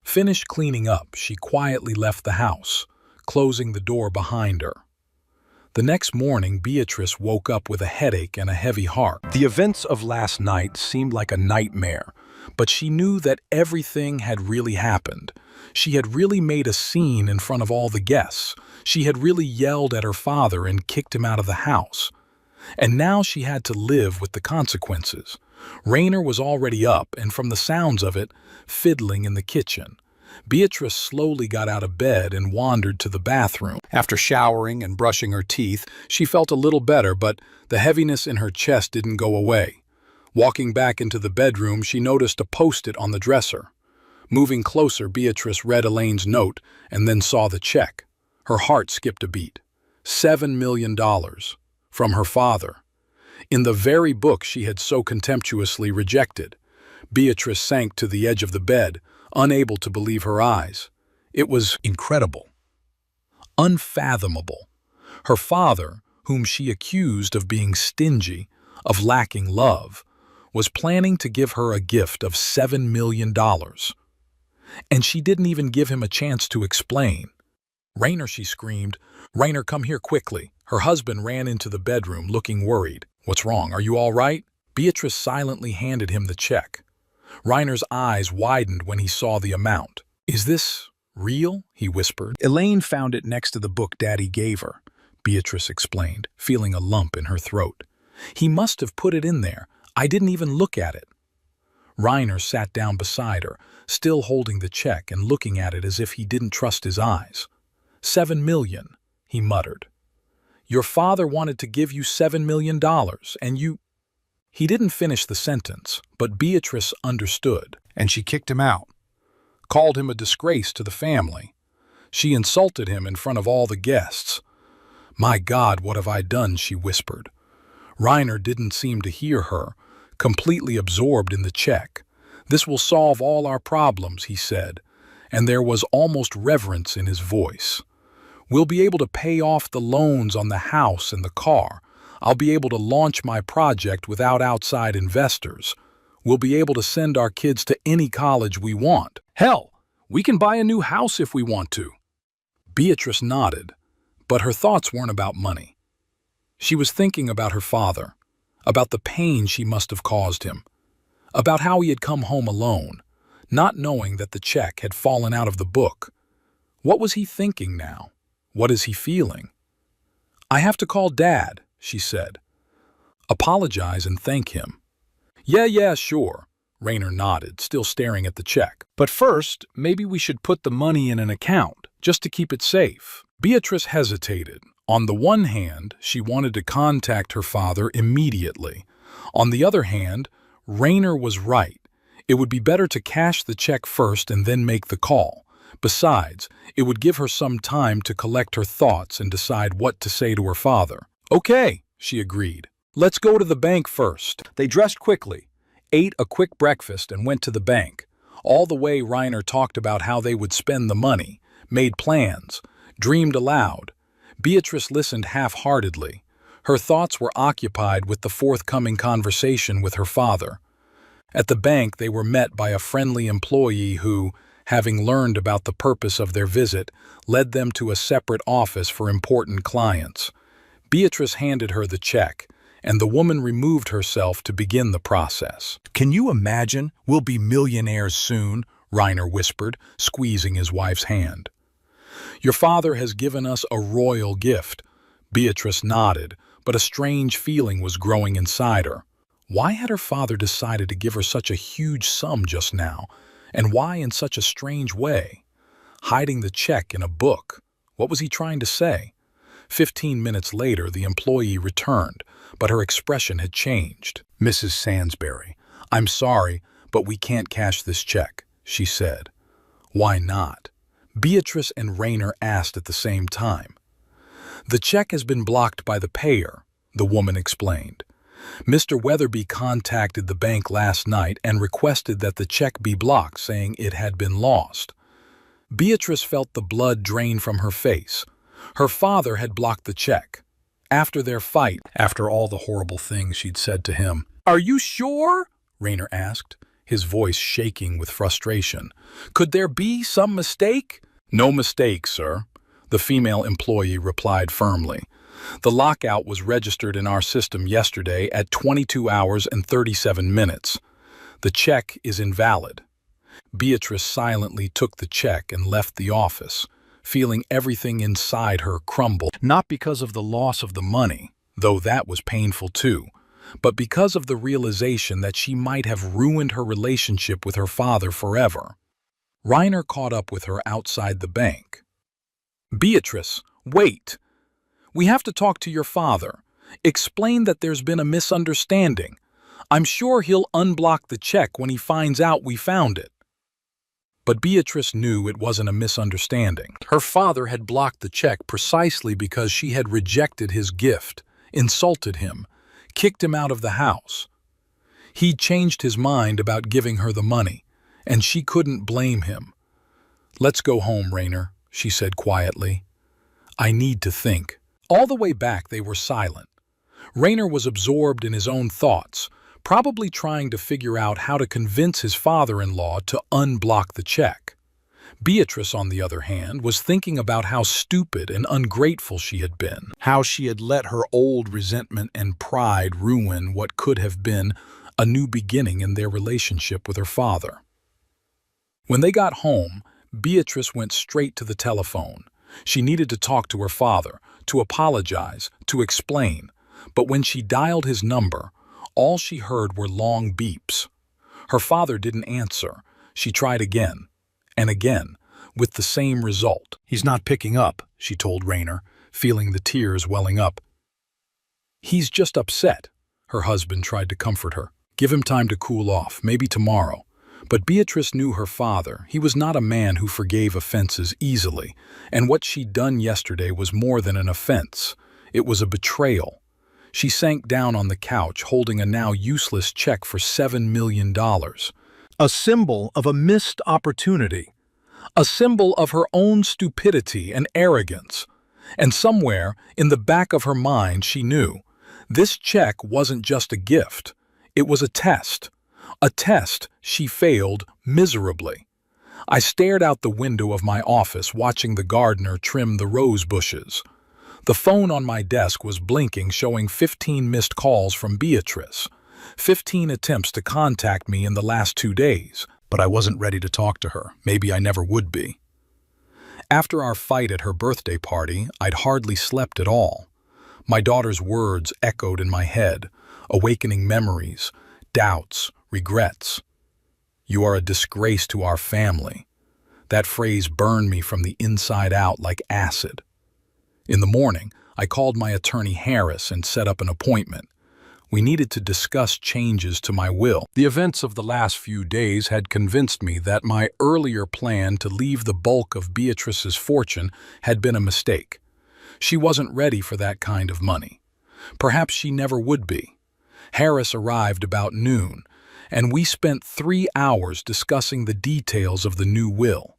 Speaker 1: Finished cleaning up, she quietly left the house, closing the door behind her. The next morning, Beatrice woke up with a headache and a heavy heart. The events of last night seemed like a nightmare, but she knew that everything had really happened. She had really made a scene in front of all the guests. She had really yelled at her father and kicked him out of the house. And now she had to live with the consequences. Reiner was already up, and from the sounds of it, fiddling in the kitchen. Beatrice slowly got out of bed and wandered to the bathroom. After showering and brushing her teeth, she felt a little better, but the heaviness in her chest didn't go away. Walking back into the bedroom, she noticed a post-it on the dresser. Moving closer, Beatrice read Elaine's note and then saw the check. Her heart skipped a beat. $7 million. From her father. In the very book she had so contemptuously rejected. Beatrice sank to the edge of the bed, unable to believe her eyes. It was incredible. Unfathomable. Her father, whom she accused of being stingy, of lacking love, was planning to give her a gift of $7 million. And she didn't even give him a chance to explain. "Reiner," she screamed. "Reiner, come here quickly." Her husband ran into the bedroom, looking worried. What's wrong? Are you all right? Beatrice silently handed him the check. Reiner's eyes widened when he saw the amount. Is this real? He whispered.
Speaker 3: Elaine found it next to the book Daddy gave her, Beatrice explained, feeling a lump in her throat. He must have put it in there. I didn't even look at it. Reiner sat down beside her, still holding the check and looking at it as if he didn't trust his eyes. $7 million, he muttered. Your father wanted to give you $7 million, and you... He didn't finish the sentence, but Beatrice understood.
Speaker 1: And she kicked him out. Called him a disgrace to the family. She insulted him in front of all the guests. My God, what have I done? She whispered. Reiner didn't seem to hear her, completely absorbed in the check. This will solve all our problems, he said, and there was almost reverence in his voice. We'll be able to pay off the loans on the house and the car. I'll be able to launch my project without outside investors. We'll be able to send our kids to any college we want. Hell, we can buy a new house if we want to. Beatrice nodded, but her thoughts weren't about money. She was thinking about her father, about the pain she must have caused him, about how he had come home alone, not knowing that the check had fallen out of the book. What was he thinking now? What is he feeling? I have to call Dad, she said. Apologize and thank him. Yeah, sure, Reiner nodded, still staring at the check. But first, maybe we should put the money in an account, just to keep it safe. Beatrice hesitated. On the one hand, she wanted to contact her father immediately. On the other hand, Reiner was right. It would be better to cash the check first and then make the call. Besides, it would give her some time to collect her thoughts and decide what to say to her father. Okay, she agreed. Let's go to the bank first. They dressed quickly, ate a quick breakfast, and went to the bank. All the way, Reiner talked about how they would spend the money, made plans, dreamed aloud. Beatrice listened half-heartedly. Her thoughts were occupied with the forthcoming conversation with her father. At the bank, they were met by a friendly employee who, having learned about the purpose of their visit, led them to a separate office for important clients. Beatrice handed her the check, and the woman removed herself to begin the process. Can you imagine? We'll be millionaires soon, Reiner whispered, squeezing his wife's hand. Your father has given us a royal gift. Beatrice nodded, but a strange feeling was growing inside her. Why had her father decided to give her such a huge sum just now? And why in such a strange way? Hiding the check in a book. What was he trying to say? 15 minutes later, the employee returned, but her expression had changed. Mrs. Sansbury, I'm sorry, but we can't cash this check, she said. Why not? Beatrice and Reiner asked at the same time. The check has been blocked by the payer, the woman explained. Mr. Weatherby contacted the bank last night and requested that the check be blocked, saying it had been lost. Beatrice felt the blood drain from her face. Her father had blocked the check. After their fight, after all the horrible things she'd said to him. Are you sure? Reiner asked, his voice shaking with frustration. Could there be some mistake? No mistake, sir, the female employee replied firmly. The lockout was registered in our system yesterday at 22 hours and 37 minutes. The check is invalid. Beatrice silently took the check and left the office, feeling everything inside her crumble, not because of the loss of the money, though that was painful too, but because of the realization that she might have ruined her relationship with her father forever. Reiner caught up with her outside the bank. Beatrice, wait! We have to talk to your father. Explain that there's been a misunderstanding. I'm sure he'll unblock the check when he finds out we found it. But Beatrice knew it wasn't a misunderstanding. Her father had blocked the check precisely because she had rejected his gift, insulted him, kicked him out of the house. He'd changed his mind about giving her the money, and she couldn't blame him. Let's go home, Reiner, she said quietly. I need to think. All the way back they were silent. Reiner was absorbed in his own thoughts, probably trying to figure out how to convince his father-in-law to unblock the check. Beatrice, on the other hand, was thinking about how stupid and ungrateful she had been, how she had let her old resentment and pride ruin what could have been a new beginning in their relationship with her father. When they got home, Beatrice went straight to the telephone. She needed to talk to her father, to apologize, to explain, but when she dialed his number, all she heard were long beeps. Her father didn't answer. She tried again, and again, with the same result.
Speaker 3: "He's not picking up," she told Rainer, feeling the tears welling up.
Speaker 1: "He's just upset," her husband tried to comfort her. "Give him time to cool off, maybe tomorrow." But Beatrice knew her father. He was not a man who forgave offenses easily, and what she'd done yesterday was more than an offense. It was a betrayal. She sank down on the couch, holding a now useless check for $7 million.
Speaker 3: A symbol of a missed opportunity.
Speaker 1: A symbol of her own stupidity and arrogance. And somewhere, in the back of her mind, she knew this check wasn't just a gift. It was a test. A test she failed miserably. I stared out the window of my office, watching the gardener trim the rose bushes. The phone on my desk was blinking, showing 15 missed calls from Beatrice. 15 attempts to contact me in the last 2 days, but I wasn't ready to talk to her. Maybe I never would be. After our fight at her birthday party, I'd hardly slept at all. My daughter's words echoed in my head, awakening memories, doubts, regrets. "You are a disgrace to our family." That phrase burned me from the inside out like acid. In the morning, I called my attorney Harris and set up an appointment. We needed to discuss changes to my will. The events of the last few days had convinced me that my earlier plan to leave the bulk of Beatrice's fortune had been a mistake. She wasn't ready for that kind of money. Perhaps she never would be. Harris arrived about noon, and we spent 3 hours discussing the details of the new will.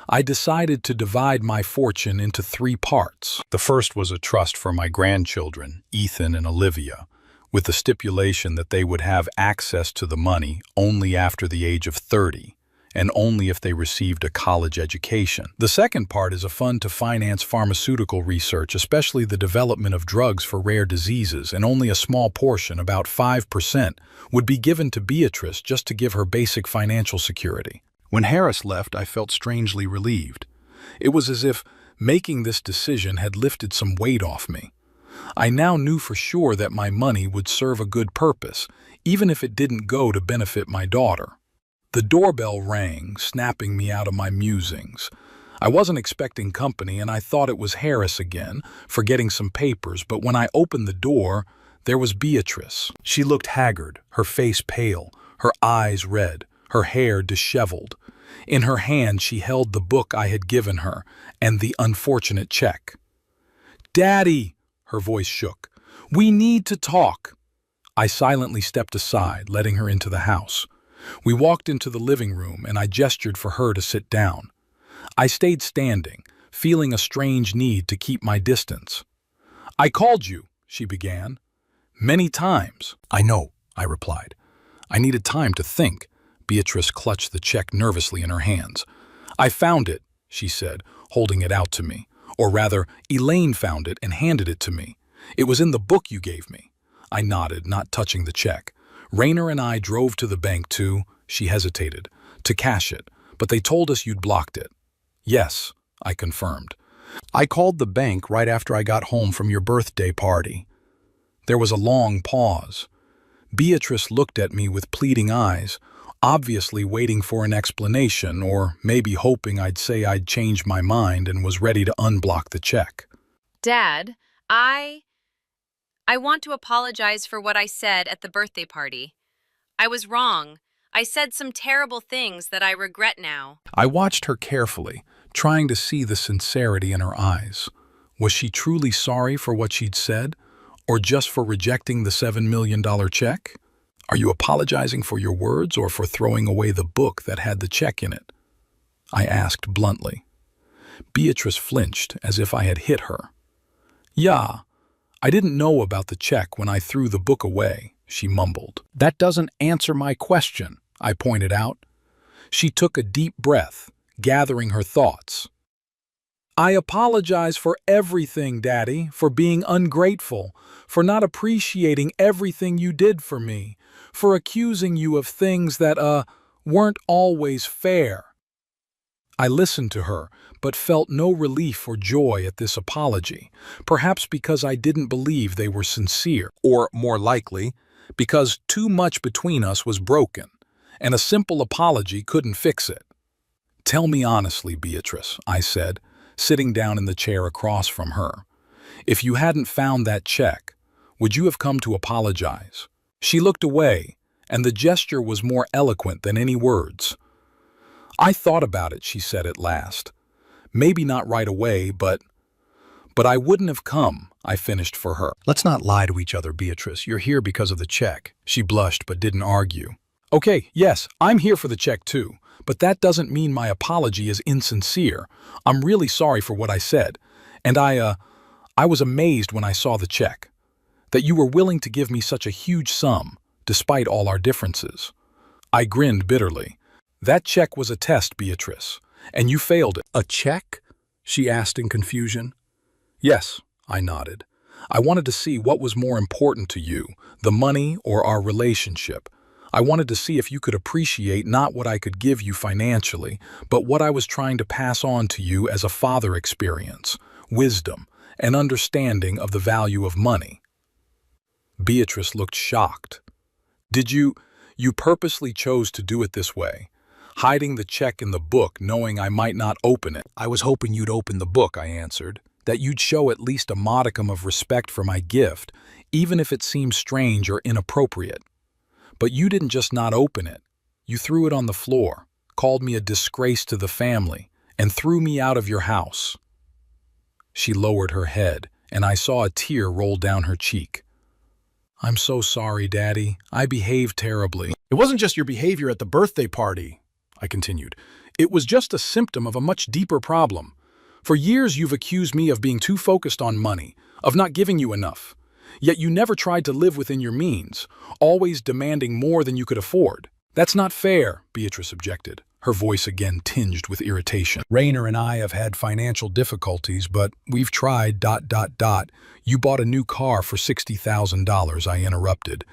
Speaker 1: I decided to divide my fortune into 3 parts. The first was a trust for my grandchildren, Ethan and Olivia, with the stipulation that they would have access to the money only after the age of 30, and only if they received a college education. The second part is a fund to finance pharmaceutical research, especially the development of drugs for rare diseases, and only a small portion, about 5%, would be given to Beatrice just to give her basic financial security. When Harris left, I felt strangely relieved. It was as if making this decision had lifted some weight off me. I now knew for sure that my money would serve a good purpose, even if it didn't go to benefit my daughter. The doorbell rang, snapping me out of my musings. I wasn't expecting company, and I thought it was Harris again, forgetting some papers, but when I opened the door, there was Beatrice. She looked haggard, her face pale, her eyes red, her hair disheveled. In her hand she held the book I had given her, and the unfortunate check. "Daddy!" her voice shook. "We need to talk." I silently stepped aside, letting her into the house. We walked into the living room, and I gestured for her to sit down. I stayed standing, feeling a strange need to keep my distance. "I called you," she began. "Many times." "I know," I replied. I needed time to think. Beatrice clutched the check nervously in her hands. "I found it," she said, holding it out to me. Or rather, Elaine found it and handed it to me. "It was in the book you gave me." I nodded, not touching the check. "Rainer and I drove to the bank to," she hesitated, "to cash it, but they told us you'd blocked it." "Yes," I confirmed. "I called the bank right after I got home from your birthday party." There was a long pause. Beatrice looked at me with pleading eyes, obviously waiting for an explanation, or maybe hoping I'd say I'd changed my mind and was ready to unblock the check.
Speaker 2: Dad, I want to apologize for what I said at the birthday party. I was wrong. I said some terrible things that I regret now.
Speaker 1: I watched her carefully, trying to see the sincerity in her eyes. Was she truly sorry for what she'd said, or just for rejecting the $7 million check? "Are you apologizing for your words or for throwing away the book that had the check in it?" I asked bluntly. Beatrice flinched as if I had hit her. "Yeah, I didn't know about the check when I threw the book away," she mumbled. "That doesn't answer my question," I pointed out. She took a deep breath,
Speaker 3: gathering her thoughts. I apologize for everything, Daddy, for being ungrateful, for not appreciating everything you did for me, for accusing you of things that, weren't always fair. I listened to her, but felt no relief or joy at this apology, perhaps because I didn't believe they were sincere, or more likely, because too much between us was broken, and a simple apology couldn't fix it. Tell me honestly, Beatrice, I said, sitting down in the chair across from her. If you hadn't found that check, would you have come to apologize? She looked away, and the gesture was more eloquent than any words. I thought about it, she said at last. Maybe not right away, but I wouldn't have come, I finished for her.
Speaker 1: Let's not lie to each other, Beatrice. You're here because of the check. She blushed but didn't argue.
Speaker 3: Okay, yes, I'm here for the check too, but that doesn't mean my apology is insincere. I'm really sorry for what I said, and I was amazed when I saw the check, that you were willing to give me such a huge sum, despite all our differences. I grinned bitterly. That check was a test, Beatrice, and you failed it.
Speaker 1: A check? She asked in confusion.
Speaker 3: Yes, I nodded. I wanted to see what was more important to you, the money or our relationship. I wanted to see if you could appreciate not what I could give you financially, but what I was trying to pass on to you as a father experience, wisdom, and understanding of the value of money. Beatrice looked shocked. Did you purposely chose to do it this way, hiding the check in the book knowing I might not open it?
Speaker 1: I was hoping you'd open the book, I answered, that you'd show at least a modicum of respect for my gift, even if it seemed strange or inappropriate. But you didn't just not open it. You threw it on the floor, called me a disgrace to the family, and threw me out of your house. She lowered her head, and I saw a tear roll down her cheek. I'm so sorry, Daddy. I behaved terribly. It wasn't just your behavior at the birthday party, I continued.
Speaker 3: It was just a symptom of a much deeper problem. For years you've accused me of being too focused on money, of not giving you enough. Yet you never tried to live within your means, always demanding more than you could afford. That's not fair, Beatrice objected, her voice again tinged with irritation.
Speaker 1: Rainer and I have had financial difficulties, but we've tried ... You bought a new car for $60,000, I interrupted.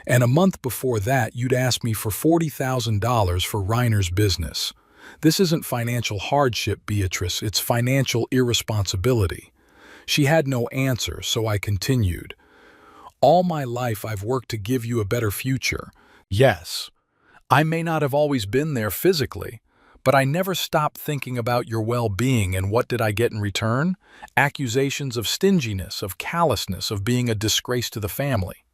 Speaker 1: And a month before that, you'd asked me for $40,000 for Reiner's business. This isn't financial hardship, Beatrice, it's financial irresponsibility. She had no answer, so I continued. All my life I've worked to give you a better future. Yes, I may not have always been there physically, but I never stopped thinking about your well-being, and what did I get in return? Accusations of stinginess, of callousness, of being a disgrace to the family.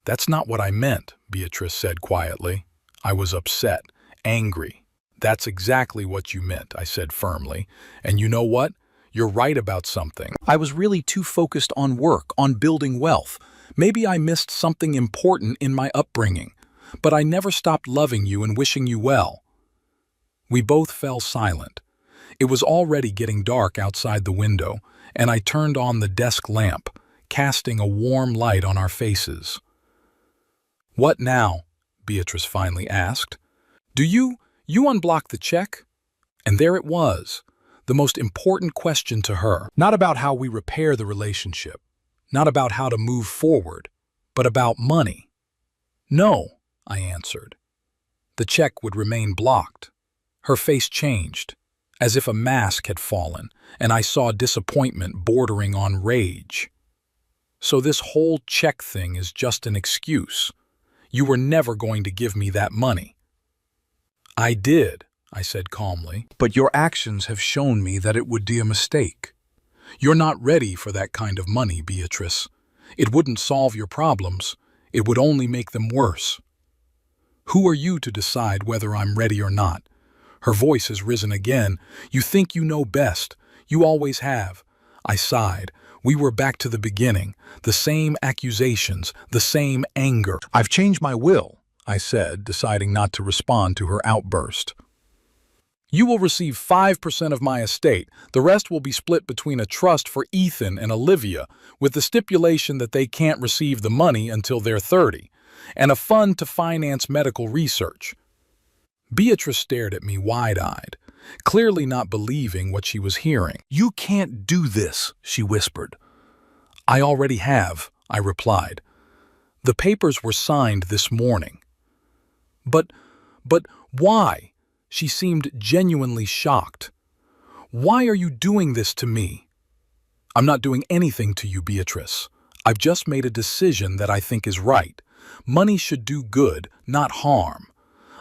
Speaker 1: That's not what I meant, Beatrice said quietly. I was upset, angry. That's exactly what you meant, I said firmly. And you know what? You're right about something. I was really too focused on work, on building wealth. Maybe I missed something important in my upbringing, but I never stopped loving you and wishing you well. We both fell silent. It was already getting dark outside the window, and I turned on the desk lamp, casting a warm light on our faces. What now? Beatrice finally asked. Do you unblock the check? And there it was, the most important question to her. Not about how we repair the relationship, not about how to move forward, but about money. No, I answered. The check would remain blocked. Her face changed, as if a mask had fallen, and I saw disappointment bordering on rage. So this whole check thing is just an excuse. You were never going to give me that money. I did, I said calmly, but your actions have shown me that it would be a mistake. You're not ready for that kind of money, Beatrice. It wouldn't solve your problems. It would only make them worse. Who are you to decide whether I'm ready or not? Her voice has risen again. You think you know best. You always have. I sighed. We were back to the beginning. The same accusations, the same anger. I've changed my will, I said, deciding not to respond to her outburst. You will receive 5% of my estate. The rest will be split between a trust for Ethan and Olivia, with the stipulation that they can't receive the money until they're 30, and a fund to finance medical research. Beatrice stared at me wide-eyed. clearly not believing what she was hearing. "You can't do this," she whispered. "I already have," I replied. "The papers were signed this morning." But why?" She seemed genuinely shocked. "Why are you doing this to me?" "I'm not doing anything to you, Beatrice. I've just made a decision that I think is right. Money should do good, not harm.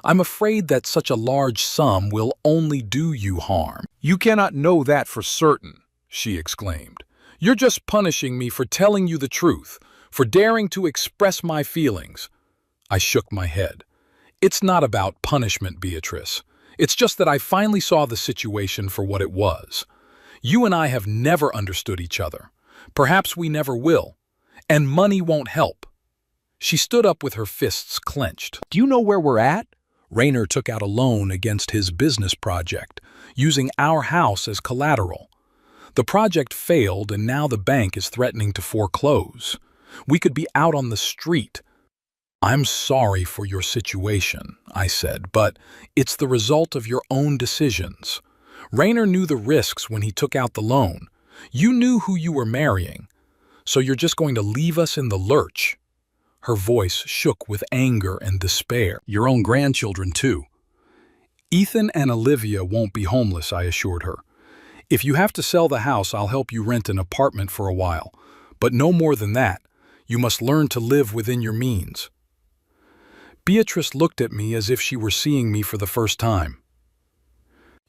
Speaker 1: I'm afraid that such a large sum will only do you harm." "You cannot know that for certain," she exclaimed. "You're just punishing me for telling you the truth, for daring to express my feelings." I shook my head. "It's not about punishment, Beatrice. It's just that I finally saw the situation for what it was. You and I have never understood each other. Perhaps we never will. And money won't help." She stood up with her fists clenched. "Do you know where we're at?" Rayner took out a loan against his business project, using our house as collateral. The project failed, and now the bank is threatening to foreclose. We could be out on the street. "I'm sorry for your situation," I said, "but it's the result of your own decisions. Rayner knew the risks when he took out the loan. You knew who you were marrying. So you're just going to leave us in the lurch?" Her voice shook with anger and despair. "Your own grandchildren, too." "Ethan and Olivia won't be homeless," I assured her. "If you have to sell the house, I'll help you rent an apartment for a while. But no more than that. You must learn to live within your means." Beatrice looked at me as if she were seeing me for the first time.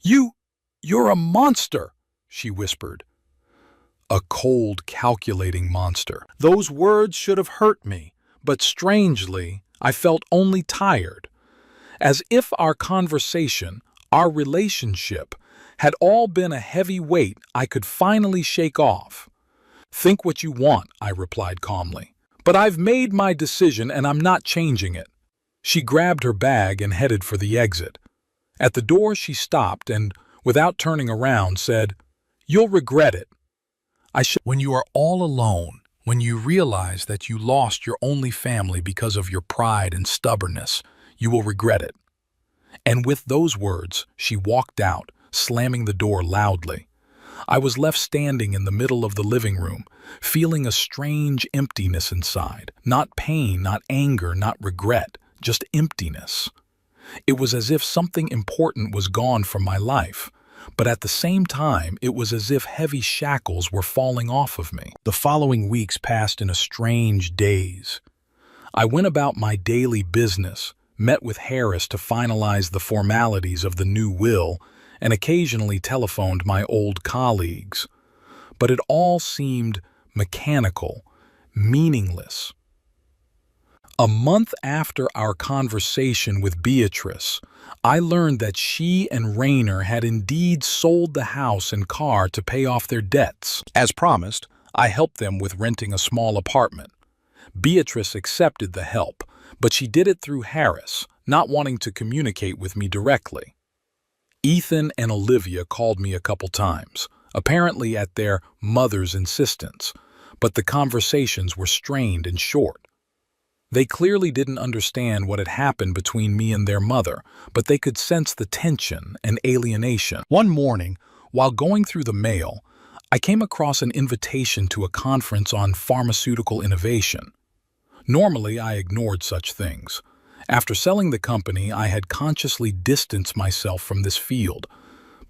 Speaker 1: You're a monster," she whispered. "A cold, calculating monster." Those words should have hurt me, but strangely, I felt only tired. As if our conversation, our relationship, had all been a heavy weight I could finally shake off. "Think what you want," I replied calmly. "But I've made my decision and I'm not changing it." She grabbed her bag and headed for the exit. At the door she stopped and, without turning around, said, "You'll regret it." When you are all alone, when you realize that you lost your only family because of your pride and stubbornness, you will regret it." And with those words, she walked out, slamming the door loudly. I was left standing in the middle of the living room, feeling a strange emptiness inside. Not pain, not anger, not regret, just emptiness. It was as if something important was gone from my life, but at the same time, it was as if heavy shackles were falling off of me. The following weeks passed in a strange daze. I went about my daily business, met with Harris to finalize the formalities of the new will, and occasionally telephoned my old colleagues. But it all seemed mechanical, meaningless. A month after our conversation with Beatrice, I learned that she and Rayner had indeed sold the house and car to pay off their debts. As promised, I helped them with renting a small apartment. Beatrice accepted the help, but she did it through Harris, not wanting to communicate with me directly. Ethan and Olivia called me a couple times, apparently at their mother's insistence, but the conversations were strained and short. They clearly didn't understand what had happened between me and their mother, but they could sense the tension and alienation. One morning, while going through the mail, I came across an invitation to a conference on pharmaceutical innovation. Normally, I ignored such things. After selling the company, I had consciously distanced myself from this field.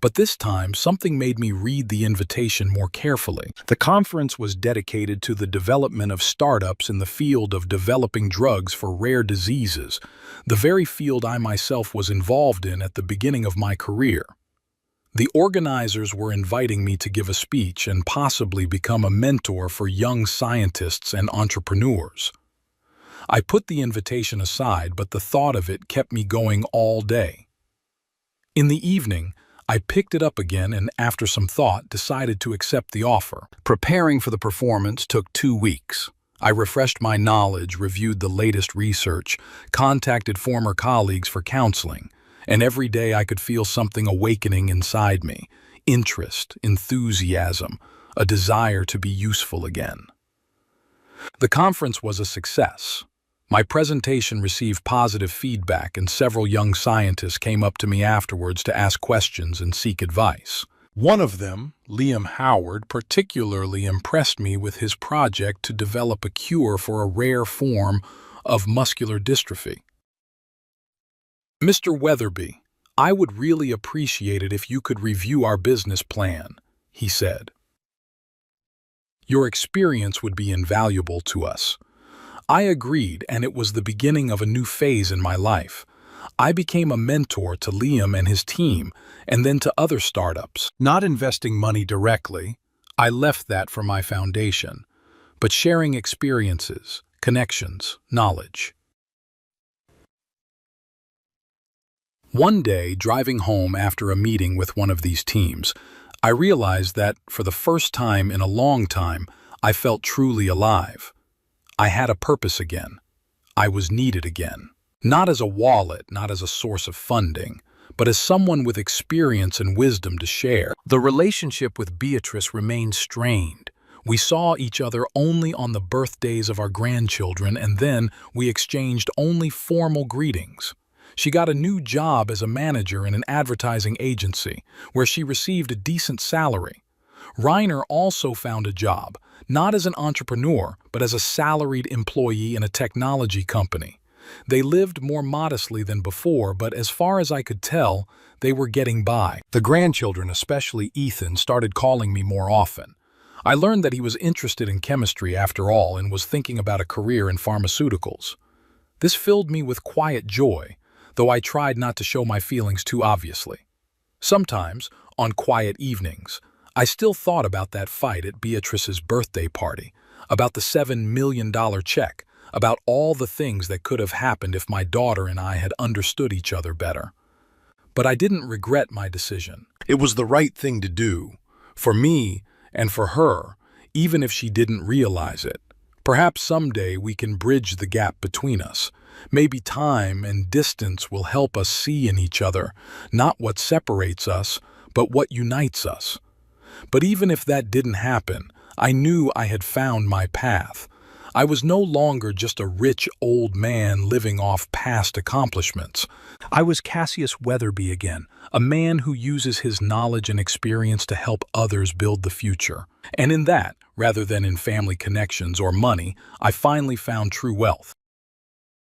Speaker 1: But this time, something made me read the invitation more carefully. The conference was dedicated to the development of startups in the field of developing drugs for rare diseases, the very field I myself was involved in at the beginning of my career. The organizers were inviting me to give a speech and possibly become a mentor for young scientists and entrepreneurs. I put the invitation aside, but the thought of it kept me going all day. In the evening, I picked it up again and, after some thought, decided to accept the offer. Preparing for the performance took 2 weeks. I refreshed my knowledge, reviewed the latest research, contacted former colleagues for counseling, and every day I could feel something awakening inside me: interest, enthusiasm, a desire to be useful again. The conference was a success. My presentation received positive feedback, and several young scientists came up to me afterwards to ask questions and seek advice. One of them, Liam Howard, particularly impressed me with his project to develop a cure for a rare form of muscular dystrophy. "Mr. Weatherby, I would really appreciate it if you could review our business plan," he said. "Your experience would be invaluable to us." I agreed, and it was the beginning of a new phase in my life. I became a mentor to Liam and his team, and then to other startups. Not investing money directly, I left that for my foundation, but sharing experiences, connections, knowledge. One day, driving home after a meeting with one of these teams, I realized that, for the first time in a long time, I felt truly alive. I had a purpose again. I was needed again. Not as a wallet, not as a source of funding, but as someone with experience and wisdom to share. The relationship with Beatrice remained strained. We saw each other only on the birthdays of our grandchildren, and then we exchanged only formal greetings. She got a new job as a manager in an advertising agency, where she received a decent salary. Reiner also found a job, not as an entrepreneur, but as a salaried employee in a technology company. They lived more modestly than before, but as far as I could tell, they were getting by. The grandchildren, especially Ethan, started calling me more often. I learned that he was interested in chemistry after all and was thinking about a career in pharmaceuticals. This filled me with quiet joy, though I tried not to show my feelings too obviously. Sometimes, on quiet evenings, I still thought about that fight at Beatrice's birthday party, about the $7 million check, about all the things that could have happened if my daughter and I had understood each other better. But I didn't regret my decision. It was the right thing to do, for me and for her, even if she didn't realize it. Perhaps someday we can bridge the gap between us. Maybe time and distance will help us see in each other, not what separates us, but what unites us. But even if that didn't happen, I knew I had found my path. I was no longer just a rich old man living off past accomplishments. I was Cassius Weatherby again, a man who uses his knowledge and experience to help others build the future. And in that, rather than in family connections or money, I finally found true wealth.